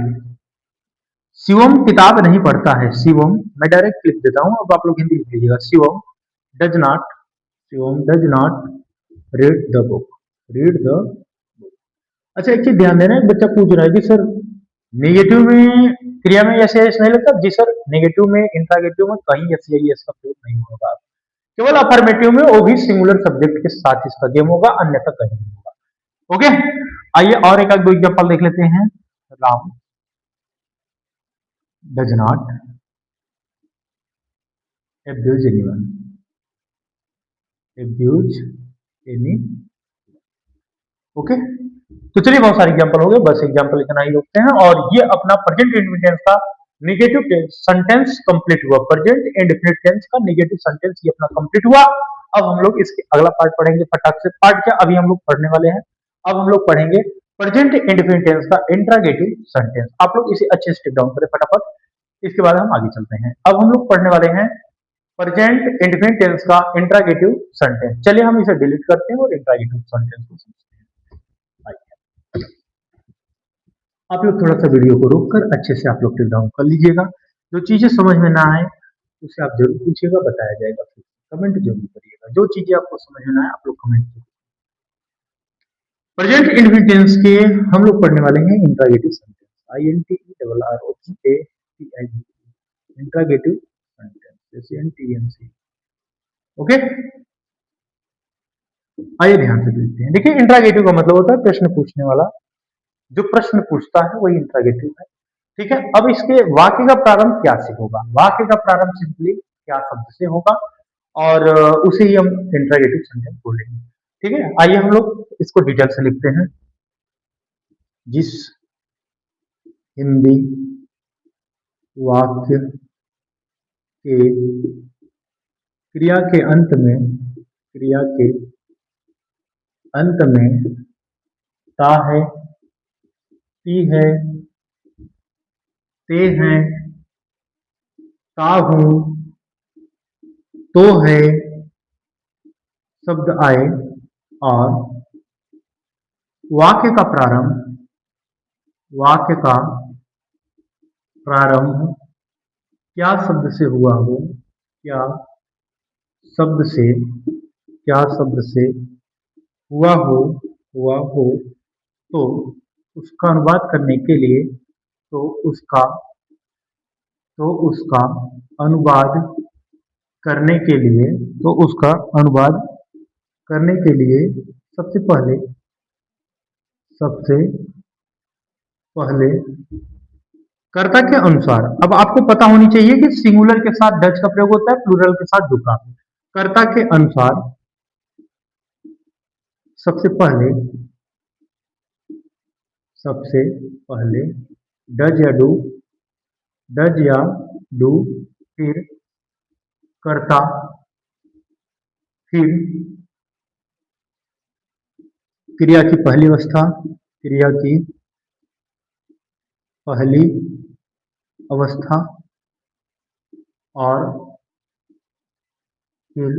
शिवम किताब नहीं पढ़ता है, शिवम, मैं डायरेक्ट लिख देता हूं, अब आप लोग हिंदी लिख लीजिएगा। Shivam does not, Shivam does not read the book, read the book. अच्छा एक चीज ध्यान देना, एक बच्चा पूछ रहा है कि सर नेगेटिव में क्रिया में ऐसे ऐसे नहीं लगता जी सर, नेगेटिव में इंट्रागेटिव में कहीं एस या एस का प्रयोग नहीं होगा, केवल अफर्मेटिव में वो भी सिंगुलर सब्जेक्ट के साथ इसका गेम होगा, अन्यथा कहीं नहीं होगा। ओके, आइए और एक दो एग्जांपल देख लेते हैं। Ram does not abuse anyone, abuse any। Okay, तो चलिए बहुत सारे एग्जांपल हो गए, बस एग्जांपल इतना ही रोकते हैं। और ये अपना प्रेजेंट इंडेफिनिट का नेगेटिव सेंटेंस कंप्लीट हुआ, प्रेजेंट इंडेफिनिट टेंस का नेगेटिव सेंटेंस ये अपना कंप्लीट हुआ। अब हम लोग इसके अगला पार्ट पढ़ेंगे फटाक से। पार्ट क्या अभी हम लोग पढ़ने वाले हैं, अब हम लोग पढ़ेंगे प्रेजेंट इंडेफिनिट टेंस का इंट्रागेटिव सेंटेंस। आप लोग इसे अच्छे से टिक डाउन करें फटाफट, इसके बाद हम आगे चलते हैं। अब हम लोग पढ़ने वाले हैं प्रेजेंट इंडेफिनिट टेंस का इंट्रागेटिव सेंटेंस। चलिए हम इसे डिलीट करते हैं और इंट्रागेटिव सेंटेंस को समझते हैं। आप लोग थोड़ा सा वीडियो को रोक कर अच्छे से आप लोग टिक डाउन कर लीजिएगा। जो चीजें समझ में ना आए उसे आप जरूर पूछिएगा, बताया जाएगा, फिर कमेंट जरूर करिएगा। जो चीजें आपको समझ में ना आए आप लोग कमेंट करिए। प्रेजेंट इंडेफिनिट टेंस के हम लोग पढ़ने वाले हैं interrogative sentence, INTERROGATIV, interrogative sentence जैसे NTNC। ओके, आइए ध्यान से देखते हैं। देखिए, इंट्रागेटिव का मतलब होता है प्रश्न पूछने वाला, जो प्रश्न पूछता है वही इंट्रागेटिव है। ठीक है, अब इसके वाक्य का प्रारंभ क्या से होगा? वाक्य का प्रारंभ सिंपली क्या शब्द से होगा, और उसे ही हम इंट्रागेटिव सेंटेंस बोलेंगे। ठीक है, आइए हम लोग इसको डिटेल से लिखते हैं। जिस हिंदी वाक्य के क्रिया के अंत में, क्रिया के अंत में ता है, ती है, ते हैं, ता हूं, तो है शब्द आए, और वाक्य का प्रारंभ, वाक्य का प्रारंभ क्या शब्द से हुआ हो, क्या शब्द से, क्या शब्द से हुआ हो, हुआ हो, तो उसका अनुवाद करने के लिए, तो उसका, तो उसका अनुवाद करने के लिए, तो उसका अनुवाद करने के लिए सबसे पहले, सबसे पहले कर्ता के अनुसार। अब आपको पता होनी चाहिए कि सिंगुलर के साथ डच का प्रयोग होता है, प्लूरल के साथ डू का। कर्ता के अनुसार सबसे पहले, सबसे पहले डज या डू, डज या डू, फिर कर्ता, फिर क्रिया की पहली अवस्था, क्रिया की पहली अवस्था, और फिर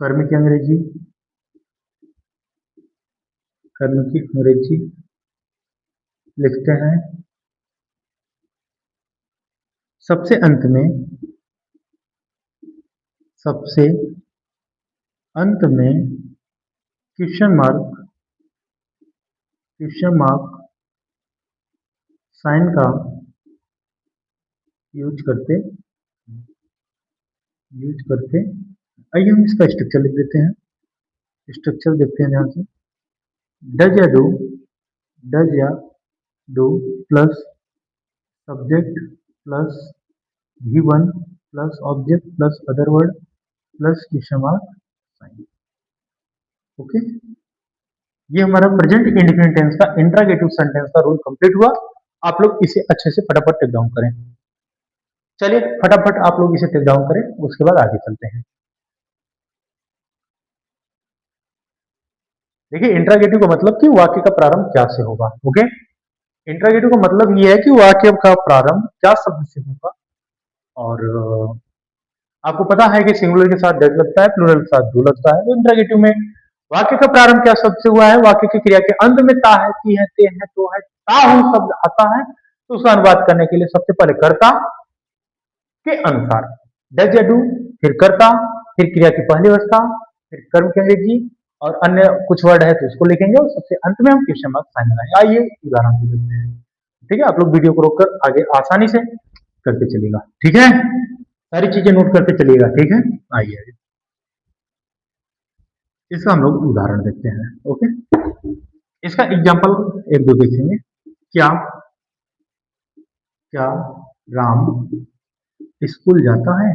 कर्म की अंग्रेजी, कर्म की अंग्रेजी लिखते हैं। सबसे अंत में, सबसे अंत में question mark, question mark sign का यूज करते, यूज करते। आइए हम इसका स्ट्रक्चर लिख देते हैं। स्ट्रक्चर देखते हैं ध्यान से। डज या डू, डज या do plus subject plus V1 plus object plus other word plus question mark sign. Okay, ये हमारा प्रेजेंट इंडेफिनिट टेंस का इंट्रागेटिव सेंटेंस का रूल कंप्लीट हुआ। आप लोग इसे अच्छे से फटाफट टिक डाउन करें। चलिए फटाफट आप लोग इसे टिक डाउन करें, उसके बाद आगे चलते हैं। देखिए, इंट्रागेटिव का मतलब कि वाक्य का प्रारंभ क्या से होगा। ओके, इंट्रागेटिव का मतलब ये है कि वाक्य का प्रारंभ क्या शब्द से होगा, और आपको पता है कि सिंगुलर के साथ डज लगता है, प्लूरल के साथ डू लगता है। तो इंट्रागेटिव में वाक्य का प्रारंभ क्या शब्द से हुआ है, वाक्य की क्रिया के अंत में ता है, ती है, ते है, तो है, ता हूं शब्द आता है, तो उसका अनुवाद करने के लिए सबसे पहले कर्ता के अनुसार डज या डू, फिर कर्ता, फिर क्रिया की पहली अवस्था, फिर कर्म की अंग्रेजी, और अन्य कुछ वर्ड है तो उसको लिखेंगे, और सबसे अंत में हम क्वेश्चन मार्क साइन लगाएंगे। आइए उदाहरण को देखते हैं। ठीक है, आप लोग वीडियो को रोककर आगे आसानी से करते चलिएगा। ठीक है, सारी चीजें नोट करते चलिएगा। ठीक है, आइए इसका हम लोग उदाहरण देखते हैं। ओके, इसका एग्जाम्पल एक दो देखेंगे। क्या, क्या राम स्कूल जाता है?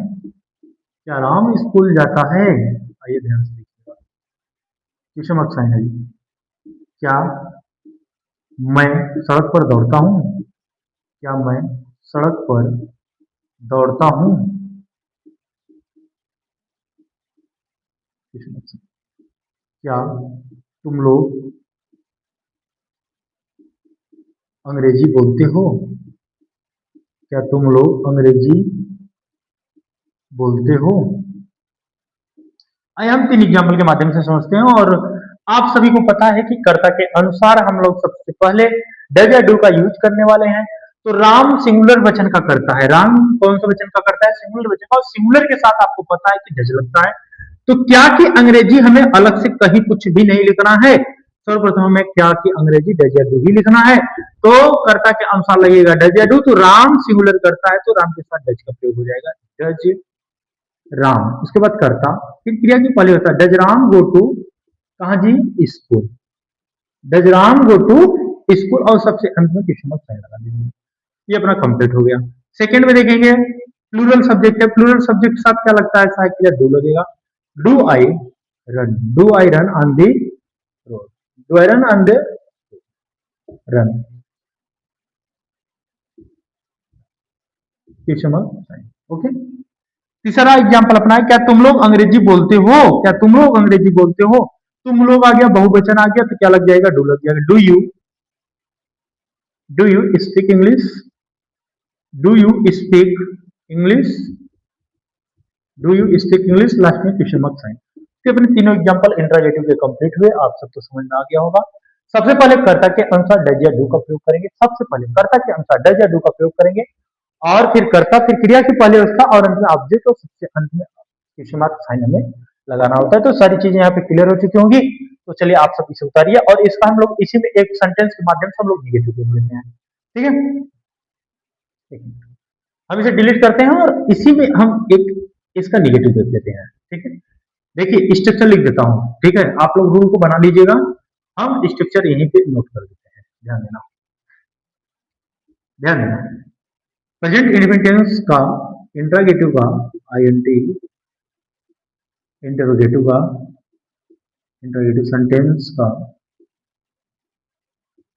क्या राम स्कूल जाता है? आइए ध्यान से देखिएगा, क्वेश्चन मार्क साइन है जी। क्या मैं सड़क पर दौड़ता हूँ? क्या मैं सड़क पर दौड़ता हूँ? क्या तुम लोग अंग्रेजी बोलते हो? क्या तुम लोग अंग्रेजी बोलते हो? आइए हम तीन एग्जाम्पल के माध्यम से समझते हैं, और आप सभी को पता है कि कर्ता के अनुसार हम लोग सबसे पहले डज या डू का यूज करने वाले हैं। तो राम सिंगुलर वचन का कर्ता है। राम कौन सा वचन का कर्ता है? सिंगुलर वचन का। और सिंगुलर के साथ आपको पता है कि डज लगता है। तो क्या की अंग्रेजी हमें अलग से कहीं कुछ भी नहीं लिखना है। सर्वप्रथम हमें क्या की अंग्रेजी डज या डू ही लिखना है। तो कर्ता के अनुसार लगेगा डज या डू। तो राम सिंगुलर करता है तो राम के साथ डज का प्रयोग हो जाएगा, डज राम। उसके बाद कर्ता, फिर क्रिया की पहले होता है डज राम गो टू कहा जी? School. Does Ram go to school और सबसे अंत में क्वेश्चन मार्क साइन लगा दीजिए। ये अपना कंप्लीट हो गया। सेकंड में देखेंगे प्लूरल सब्जेक्ट है। प्लूरल सब्जेक्ट के साथ क्या लगता है? साइकिल डू लगेगा। Do I run, do I run on the road, do I run on the run, question mark sign. Okay. तीसरा एग्जांपल अपना है, क्या तुम लोग अंग्रेजी बोलते हो? क्या तुम लोग अंग्रेजी बोलते हो? तुम लोग आ गया, बहुवचन आ गया, तो क्या लग जाएगा? डू लग जाएगा। Do you speak English? Do you speak English? Do you speak English? Last में क्वेश्चन मार्क साइन। तो अपने तीनों एग्जांपल इंट्रोगेटिव के कंप्लीट हुए। आप सबको समझ में आ गया होगा। सबसे पहले कर्ता के अनुसार डज या डू का प्रयोग करेंगे। सबसे पहले कर्ता के अनुसार डज या डू का प्रयोग करेंगे और फिर कर्ता, फिर क्रिया की पहले उसका और अंत में ऑब्जेक्ट और सबसे अंत में क्वेश्चन मार्क साइन हमें लगाना होता है। तो सारी चीजें यहाँ पे क्लियर हो चुकी होंगी। तो चलिए आप सब इसे उतारिए और इसका हम लोग इसी में एक सेंटेंस के माध्यम से हम लोग निगेटिव देख लेते हैं। ठीक है, हम इसे डिलीट करते हैं और इसी में हम एक इसका निगेटिव देख लेते हैं। ठीक है, देखिए स्ट्रक्चर लिख देता हूं। ठीक है, आप लोग रूल को बना लीजिएगा। हम स्ट्रक्चर यहीं पे नोट कर देते हैं। ध्यान देना, ध्यान देना। प्रेजेंट इंडिपेंडेंस का इंट्रागेटिव का आईएनटी, इंटरोगेटिव का इंट्रागेटिव सेंटेंस का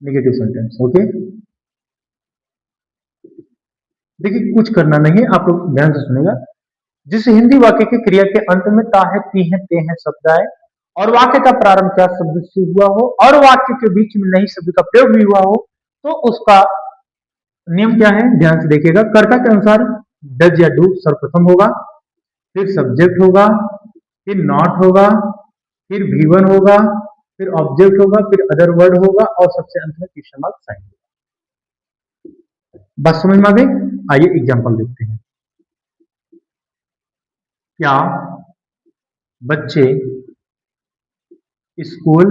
नेगेटिव सेंटेंस। ओके, देखिए कुछ करना नहीं है, आप लोग ध्यान से सुनेगा। जिस हिंदी वाक्य की क्रिया के अंत में ता है, ती है, ते हैं शब्द आए और वाक्य का प्रारंभ क्या शब्द से हुआ हो और वाक्य के बीच में नई शब्द का प्रयोग भी हुआ हो, तो उसका नियम क्या है? ध्यान से देखिएगा। कर्ता के अनुसार डज या डू सर्वप्रथम होगा, फिर सब्जेक्ट होगा, फिर नॉट होगा, फिर भी1 होगा, फिर ऑब्जेक्ट होगा, फिर अदर वर्ड होगा और सबसे अंत में क्वेश्चन मार्क साइन होगा। बात समझ में आ गई? आइए एग्जांपल देखते हैं। क्या बच्चे स्कूल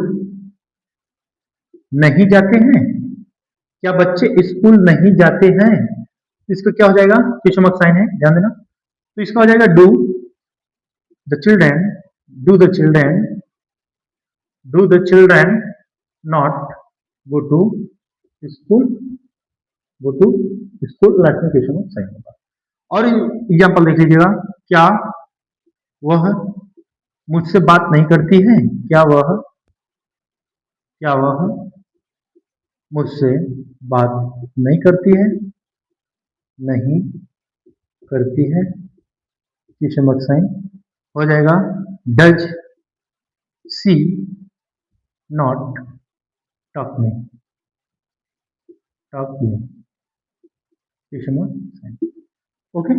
नहीं जाते हैं? क्या बच्चे स्कूल नहीं जाते हैं? इसका क्या हो जाएगा? क्वेश्चन मार्क साइन है, ध्यान देना। तो इसका हो जाएगा do the children, do the children, do the children not go to school, go to school. Last में क्वेश्चन मार्क साइन होगा। और एग्जांपल देख लीजिएगा। क्या वह मुझसे बात नहीं करती है? क्या वह मुझसे बात नहीं करती है? नहीं करती है, क्वेश्चन मार्क साइन हो जाएगा। Does she not talk me, talk me, question mark sign. Okay,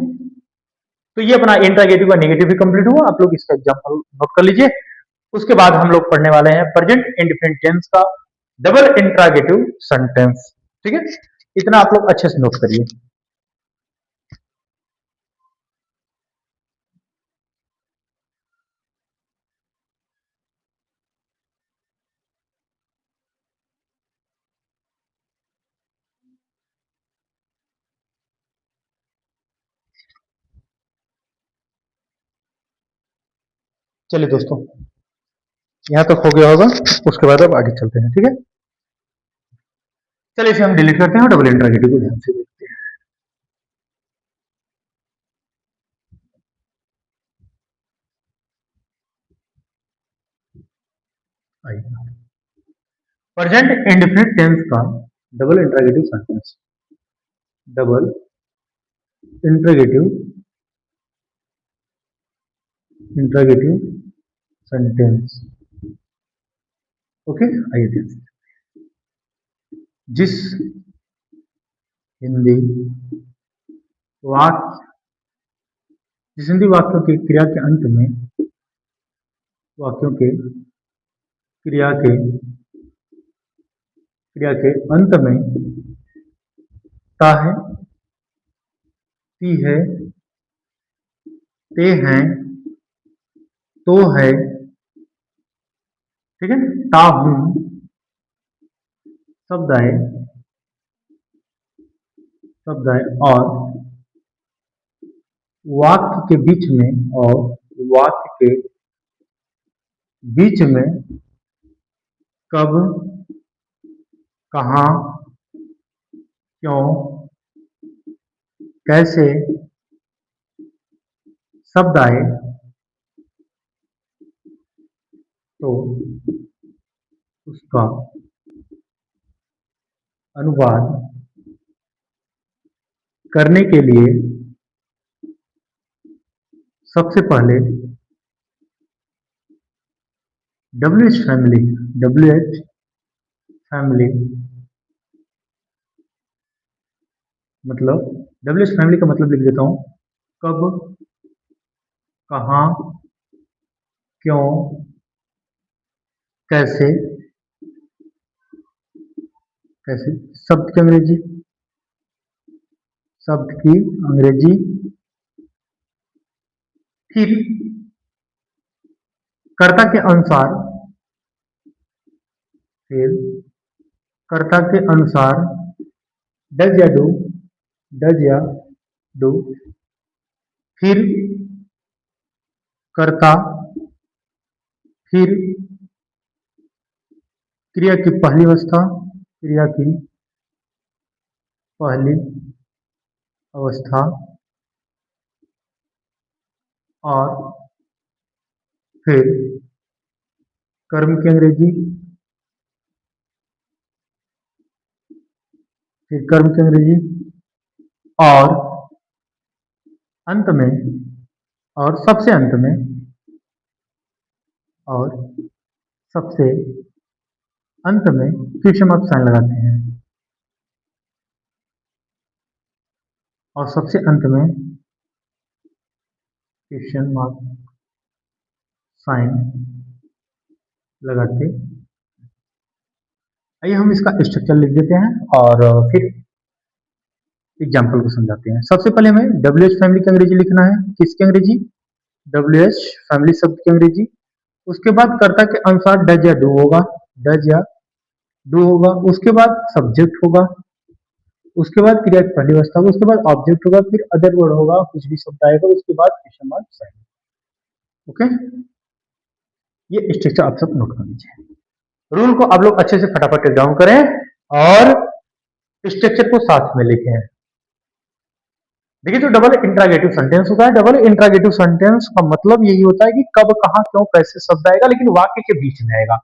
तो ये अपना इंट्रागेटिव का नेगेटिव भी कंप्लीट हुआ। आप लोग इसका एग्जांपल नोट कर लीजिए। उसके बाद हम लोग पढ़ने वाले हैं प्रेजेंट इंडिफिनिट टेंस का डबल इंट्रागेटिव सेंटेंस। ठीक है, इतना आप लोग अच्छे से नोट करिए। चलिए दोस्तों, यहां तक हो गया होगा। उसके बाद अब आगे चलते हैं। ठीक है, चलिए इसे हम डिलीट करते हैं और डबल इंट्रागेटिव को ध्यान से देखते हैं। प्रेजेंट इंडिफिनिट टेंस का double interrogative sentence, double interrogative interrogative sentence. Okay, आइए देखते हैं। जिस हिंदी वाक्य जिस हिंदी वाक्यों की क्रिया के अंत में वाक्यों के क्रिया के अंत में ता है, ती है, ते हैं, तो है, ठीक है, ता हूं, शब्द आए और वाक्य के बीच में कब, कहाँ, क्यों, कैसे शब्द आए तो उसका अनुवाद करने के लिए सबसे पहले WH फैमिली मतलब WH फैमिली का मतलब लिख देता हूं, कब, कहाँ, क्यों, कैसे, शब्द की अंग्रेजी, फिर कर्ता के अनुसार, डज या डू, फिर कर्ता, फिर क्रिया की पहली अवस्था और फिर कर्म की अंग्रेजी, और अंत में और सबसे अंत में क्वेश्चन मार्क साइन लगाते हैं और सबसे अंत में क्वेश्चन मार्क साइन लगाते। आइए हम इसका स्ट्रक्चर लिख देते हैं और फिर एग्जाम्पल को समझाते हैं। सबसे पहले हमें WH फैमिली की अंग्रेजी लिखना है। किसकी अंग्रेजी? WH फैमिली शब्द की अंग्रेजी। उसके बाद कर्ता के अनुसार डज या डू होगा, उसके बाद सब्जेक्ट होगा, उसके बाद क्रिया की पहली अवस्था होगा, उसके बाद ऑब्जेक्ट होगा, फिर अदर वर्ड होगा, कुछ भी शब्द आएगा, उसके बाद क्वेश्चन मार्क साइन। ओके, ये स्ट्रक्चर आप सब नोट कर लीजिए। रूल को आप लोग अच्छे से फटाफट डाउन करें और स्ट्रक्चर को साथ में लिखें। देखिए, जो डबल इंट्रागेटिव सेंटेंस होता है, डबल इंट्रागेटिव सेंटेंस का मतलब यही होता है कि कब, कहां, क्यों, कैसे शब्द आएगा, लेकिन वाक्य के बीच में आएगा।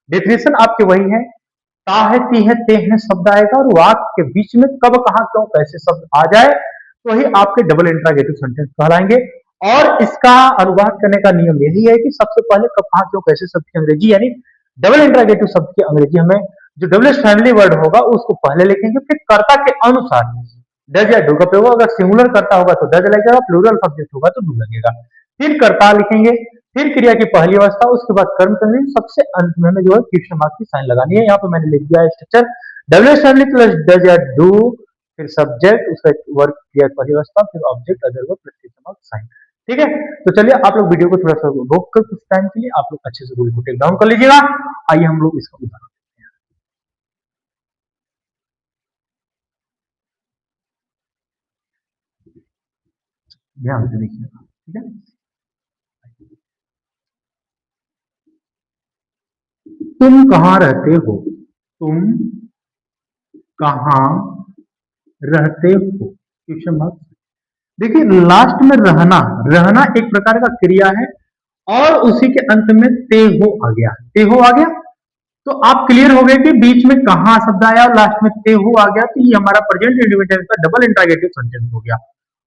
डेफिनेशन आपके वही है, ता है, ती है, ते हैं शब्द आएगा और वाक्य के बीच में कब, कहां, क्यों, कैसे शब्द आ जाए तो वही आपके डबल इंट्रागेटिव सेंटेंस कहलाएंगे। और इसका अनुवाद करने का नियम यही है कि सबसे पहले कब, कहां, क्यों, कैसे शब्द की अंग्रेजी, यानी डबल इंट्रागेटिव शब्द की अंग्रेजी हमें जो WH फैमिली वर्ड होगा उसको पहले लिखेंगे, फिर कर्ता के अनुसार डज या डू का प्रयोग, अगर सिंगुलर करता होगा तो डज लगेगा, प्लूरल सब्जेक्ट होगा तो डू लगेगा। फिर कर्ता लिखेंगे, फिर क्रिया की पहली अवस्था, उसके बाद कर्म करेंगे, सबसे अंत में हमें जो है क्वेश्चन मार्क की साइन लगानी है। यहाँ पे मैंने लिख दिया है structure, WH family plus does या डू, फिर सब्जेक्ट, उसका वर्क, क्रिया की पहली अवस्था, फिर object, other work, plus question mark sign. ठीक है, तो चलिए आप लोग वीडियो को थोड़ा सा रोक कर कुछ टाइम के लिए आप लोग अच्छे से रूल को टेक डाउन कर लीजिएगा। आइए हम लोग इसका उदाहरण ध्यान से देखिएगा। ठीक है, तुम कहाँ रहते हो? तुम कहाँ रहते हो? Question mark. देखिए, लास्ट में रहना एक प्रकार का क्रिया है और उसी के अंत में ते हो आ गया, तो आप क्लियर हो गए कि बीच में कहां शब्द आया और लास्ट में ते हो आ गया, तो ये हमारा प्रेजेंट इंडिपेंडेंस का डबल इंट्रागेटिव सेंटेंस हो गया।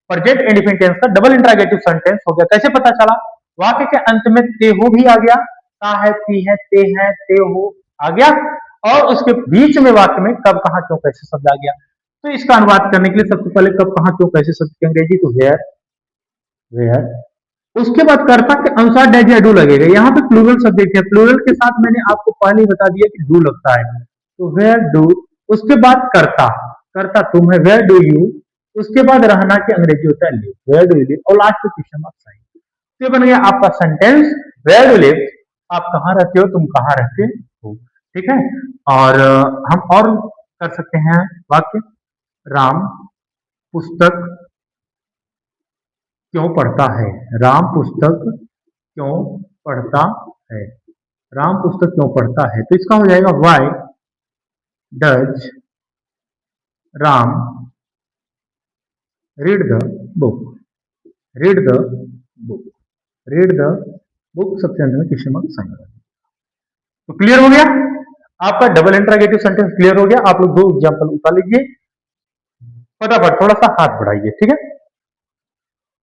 प्रेजेंट इंडिपेंडेंस का डबल इंट्रागेटिव सेंटेंस हो गया। कैसे पता चला? वाक्य के अंत में ते हो भी आ गया, ता है, ती है, ते हो आ गया और उसके बीच में वाक्य में कब, कहां, क्यों, कैसे शब्द आ गया। तो इसका अनुवाद करने के लिए सबसे पहले कब, कहां, क्यों, कैसे शब्द की अंग्रेजी तो वेयर, उसके बाद कर्ता के अनुसार डैज या डू लगेगा। यहाँ पे प्लूरल सब्जेक्ट है, प्लूरल के साथ मैंने आपको पहले ही बता दिया कि डू लगता है, तो वेयर डू। उसके बाद कर्ता, कर्ता तुम है, वेयर डू यू। उसके बाद रहना के अंग्रेजी होता है live, where do you live, और लास्ट में क्वेश्चन मार्क साइन। तो ये बन गया आपका सेंटेंस, वेयर डू लिव, आप कहाँ रहते हो, तुम कहाँ रहते हो, ठीक है। और हम और कर सकते हैं वाक्य, राम पुस्तक क्यों पढ़ता है, राम पुस्तक क्यों पढ़ता है, राम पुस्तक क्यों पढ़ता है, तो इसका हो जाएगा why does Ram read the book, read the book, read the book, सबसे अंत में क्वेश्चन मार्क साइन। तो क्लियर हो गया आपका डबल इंट्रागेटिव सेंटेंस, क्लियर हो गया। आप लोग 2 एग्जांपल उठा लीजिए, फटाफट थोड़ा सा हाथ बढ़ाइए, ठीक है।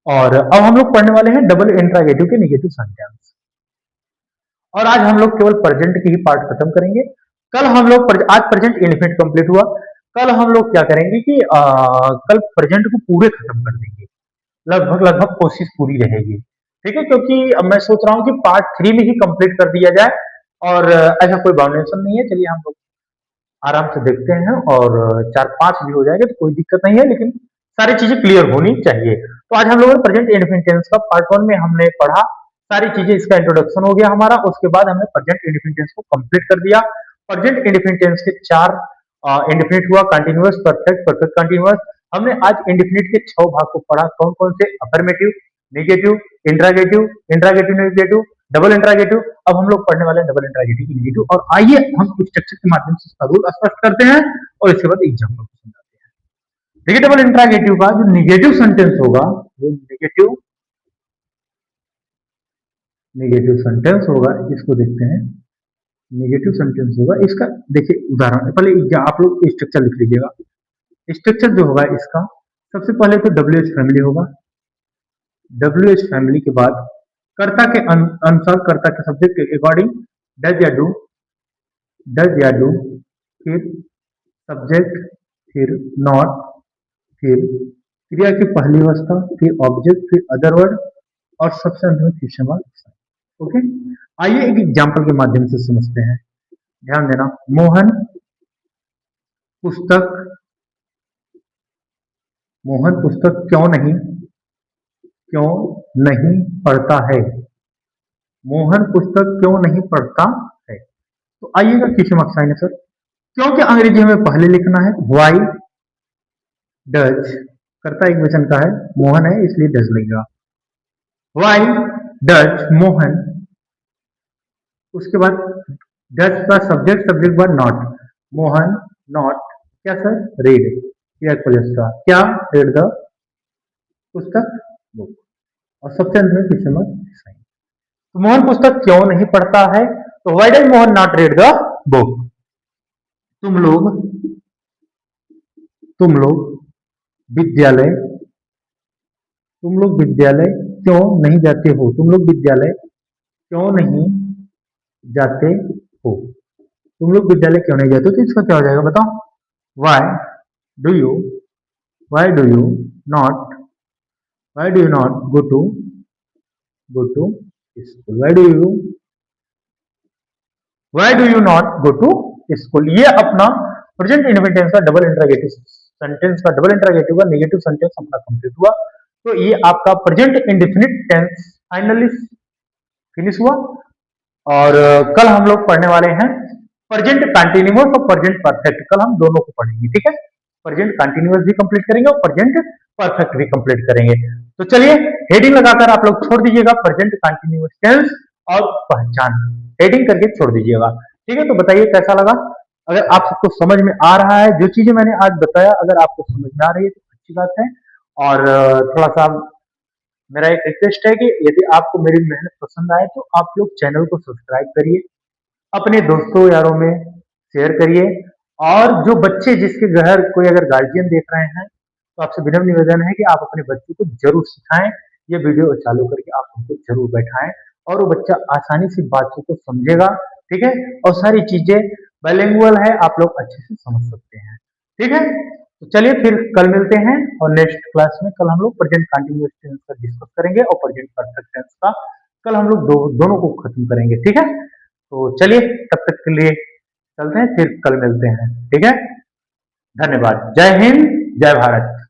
और अब हम लोग पढ़ने वाले हैं डबल इंट्रागेटिव के नेगेटिव सेंटेंस, और आज हम लोग केवल प्रेजेंट की ही पार्ट खत्म करेंगे। कल हम लोग आज प्रेजेंट इनफिनिट कंप्लीट हुआ, कल हम लोग क्या करेंगे कि कल प्रेजेंट को पूरे खत्म कर देंगे, लगभग लगभग कोशिश पूरी रहेगी, ठीक है। क्योंकि अब मैं सोच रहा हूँ कि पार्ट 3 में ही कंप्लीट कर दिया जाए, और ऐसा कोई बाउंडेशन नहीं है। चलिए हम लोग आराम से देखते हैं, और 4-5 भी हो जाएगा तो कोई दिक्कत नहीं है, लेकिन सारी चीजें क्लियर होनी चाहिए। तो आज हम लोगों ने प्रेजेंट इंडेफिनिट टेंस का पार्ट 1 में हमने पढ़ा सारी चीजें, इसका इंट्रोडक्शन हो गया हमारा। उसके बाद हमने प्रेजेंट इंडेफिनिट टेंस को कंप्लीट कर दिया। प्रेजेंट इंडेफिनिट टेंस के 4 इंडेफिनिट हुआ, कंटिन्यूअस, परफेक्ट, परफेक्ट कंटिन्यूअस। हमने आज इंडेफिनिट के 6 भाग को पढ़ा, कौन कौन से, affirmative, negative, interrogative, interrogative negative, double interrogative. अब हम लोग पढ़ने वाले हैं डबल इंट्रागेटिव की नेगेटिव, और आइए हम स्ट्रक्चर के माध्यम से इसका रूल स्पष्ट करते हैं, और इसके बाद एग्जाम्पल को समझाते हैं। देखिए डबल इंट्रागेटिव का जो नेगेटिव सेंटेंस होगा, जो नेगेटिव नेगेटिव सेंटेंस होगा, इसको देखते हैं। नेगेटिव सेंटेंस होगा इसका, देखिए उदाहरण, पहले आप लोग स्ट्रक्चर लिख लीजिएगा। स्ट्रक्चर जो होगा इसका, सबसे पहले तो WH फैमिली होगा, WH फैमिली के बाद कर्ता के अनुसार, कर्ता के सब्जेक्ट के अकॉर्डिंग डज या डू, डज या डू, फिर सब्जेक्ट, फिर नॉट, फिर क्रिया की पहली अवस्था, फिर ऑब्जेक्ट, फिर अदर वर्ड, और सबसे अंत में क्वेश्चन मार्क। ओके, आइए एक एग्जांपल के माध्यम से समझते हैं। ध्यान देना, मोहन पुस्तक, मोहन पुस्तक क्यों नहीं पढ़ता है, मोहन पुस्तक क्यों नहीं पढ़ता है। तो आइएगा क्वेश्चन मार्क साइन है सर, क्योंकि अंग्रेजी हमें पहले लिखना है। वाई डज, करता एक वचन का है, मोहन है इसलिए डज लगेगा। वाई डज मोहन, उसके बाद डज का सब्जेक्ट, सब्जेक्ट बाद नॉट, मोहन नॉट क्या सर, रीड, क्या रीड द पुस्तक बुक, और सबसे अंत में क्वेश्चन मार्क साइन। तो मोहन पुस्तक क्यों नहीं पढ़ता है, तो why does Mohan not read the book. तुम लोग विद्यालय, तुम लोग विद्यालय क्यों नहीं जाते हो, तुम लोग विद्यालय क्यों नहीं जाते हो, तुम लोग विद्यालय क्यों नहीं जाते हो। तो इसका क्या हो जाएगा बताओ, why do you, why do you not, why do you not go to school, why do you not go to school. ये अपना प्रेजेंट इंडेफिनिट टेंस का डबल इंट्रोगेटिव सेंटेंस का, डबल इंट्रोगेटिव का नेगेटिव सेंटेंस अपना complete हुआ। तो ये आपका present indefinite tense finally finish हुआ। और कल हम लोग पढ़ने वाले हैं प्रेजेंट कंटिन्यूअस और प्रेजेंट परफेक्ट, कल हम दोनों को पढ़ेंगे, ठीक है। प्रेजेंट कंटिन्यूअस भी कंप्लीट करेंगे और प्रेजेंट परफेक्ट भी कंप्लीट करेंगे। तो चलिए हेडिंग लगाकर आप लोग छोड़ दीजिएगा प्रेजेंट कंटिन्यूअस टेंस और पहचान, हेडिंग करके छोड़ दीजिएगा, ठीक है। तो बताइए कैसा लगा, अगर आप सबको समझ में आ रहा है, जो चीजें मैंने आज बताया अगर आपको समझ में आ रही है तो अच्छी बात है। और थोड़ा सा मेरा एक रिक्वेस्ट है कि यदि आपको मेरी मेहनत पसंद आए तो आप लोग चैनल को सब्सक्राइब करिए, अपने दोस्तों यारों में शेयर करिए, और जो बच्चे जिसके घर कोई अगर गार्जियन देख रहे हैं तो आपसे विनम्र निवेदन है कि आप अपने बच्चे को जरूर सिखाएं, ये वीडियो चालू करके आप उनको जरूर बैठाएं, और वो बच्चा आसानी से बातों को समझेगा, ठीक है। और सारी चीजें बाइलिंगुअल है, आप लोग अच्छे से समझ सकते हैं, ठीक है। तो चलिए फिर कल मिलते हैं और नेक्स्ट क्लास में कल हम लोग प्रेजेंट कंटिन्यूअस टेंस का डिस्कस करेंगे और प्रेजेंट परफेक्ट टेंस का कल हम लोग दोनों को खत्म करेंगे, ठीक है। तो चलिए तब तक के लिए चलते हैं, फिर कल मिलते हैं, ठीक है। धन्यवाद। जय हिंद, जय भारत।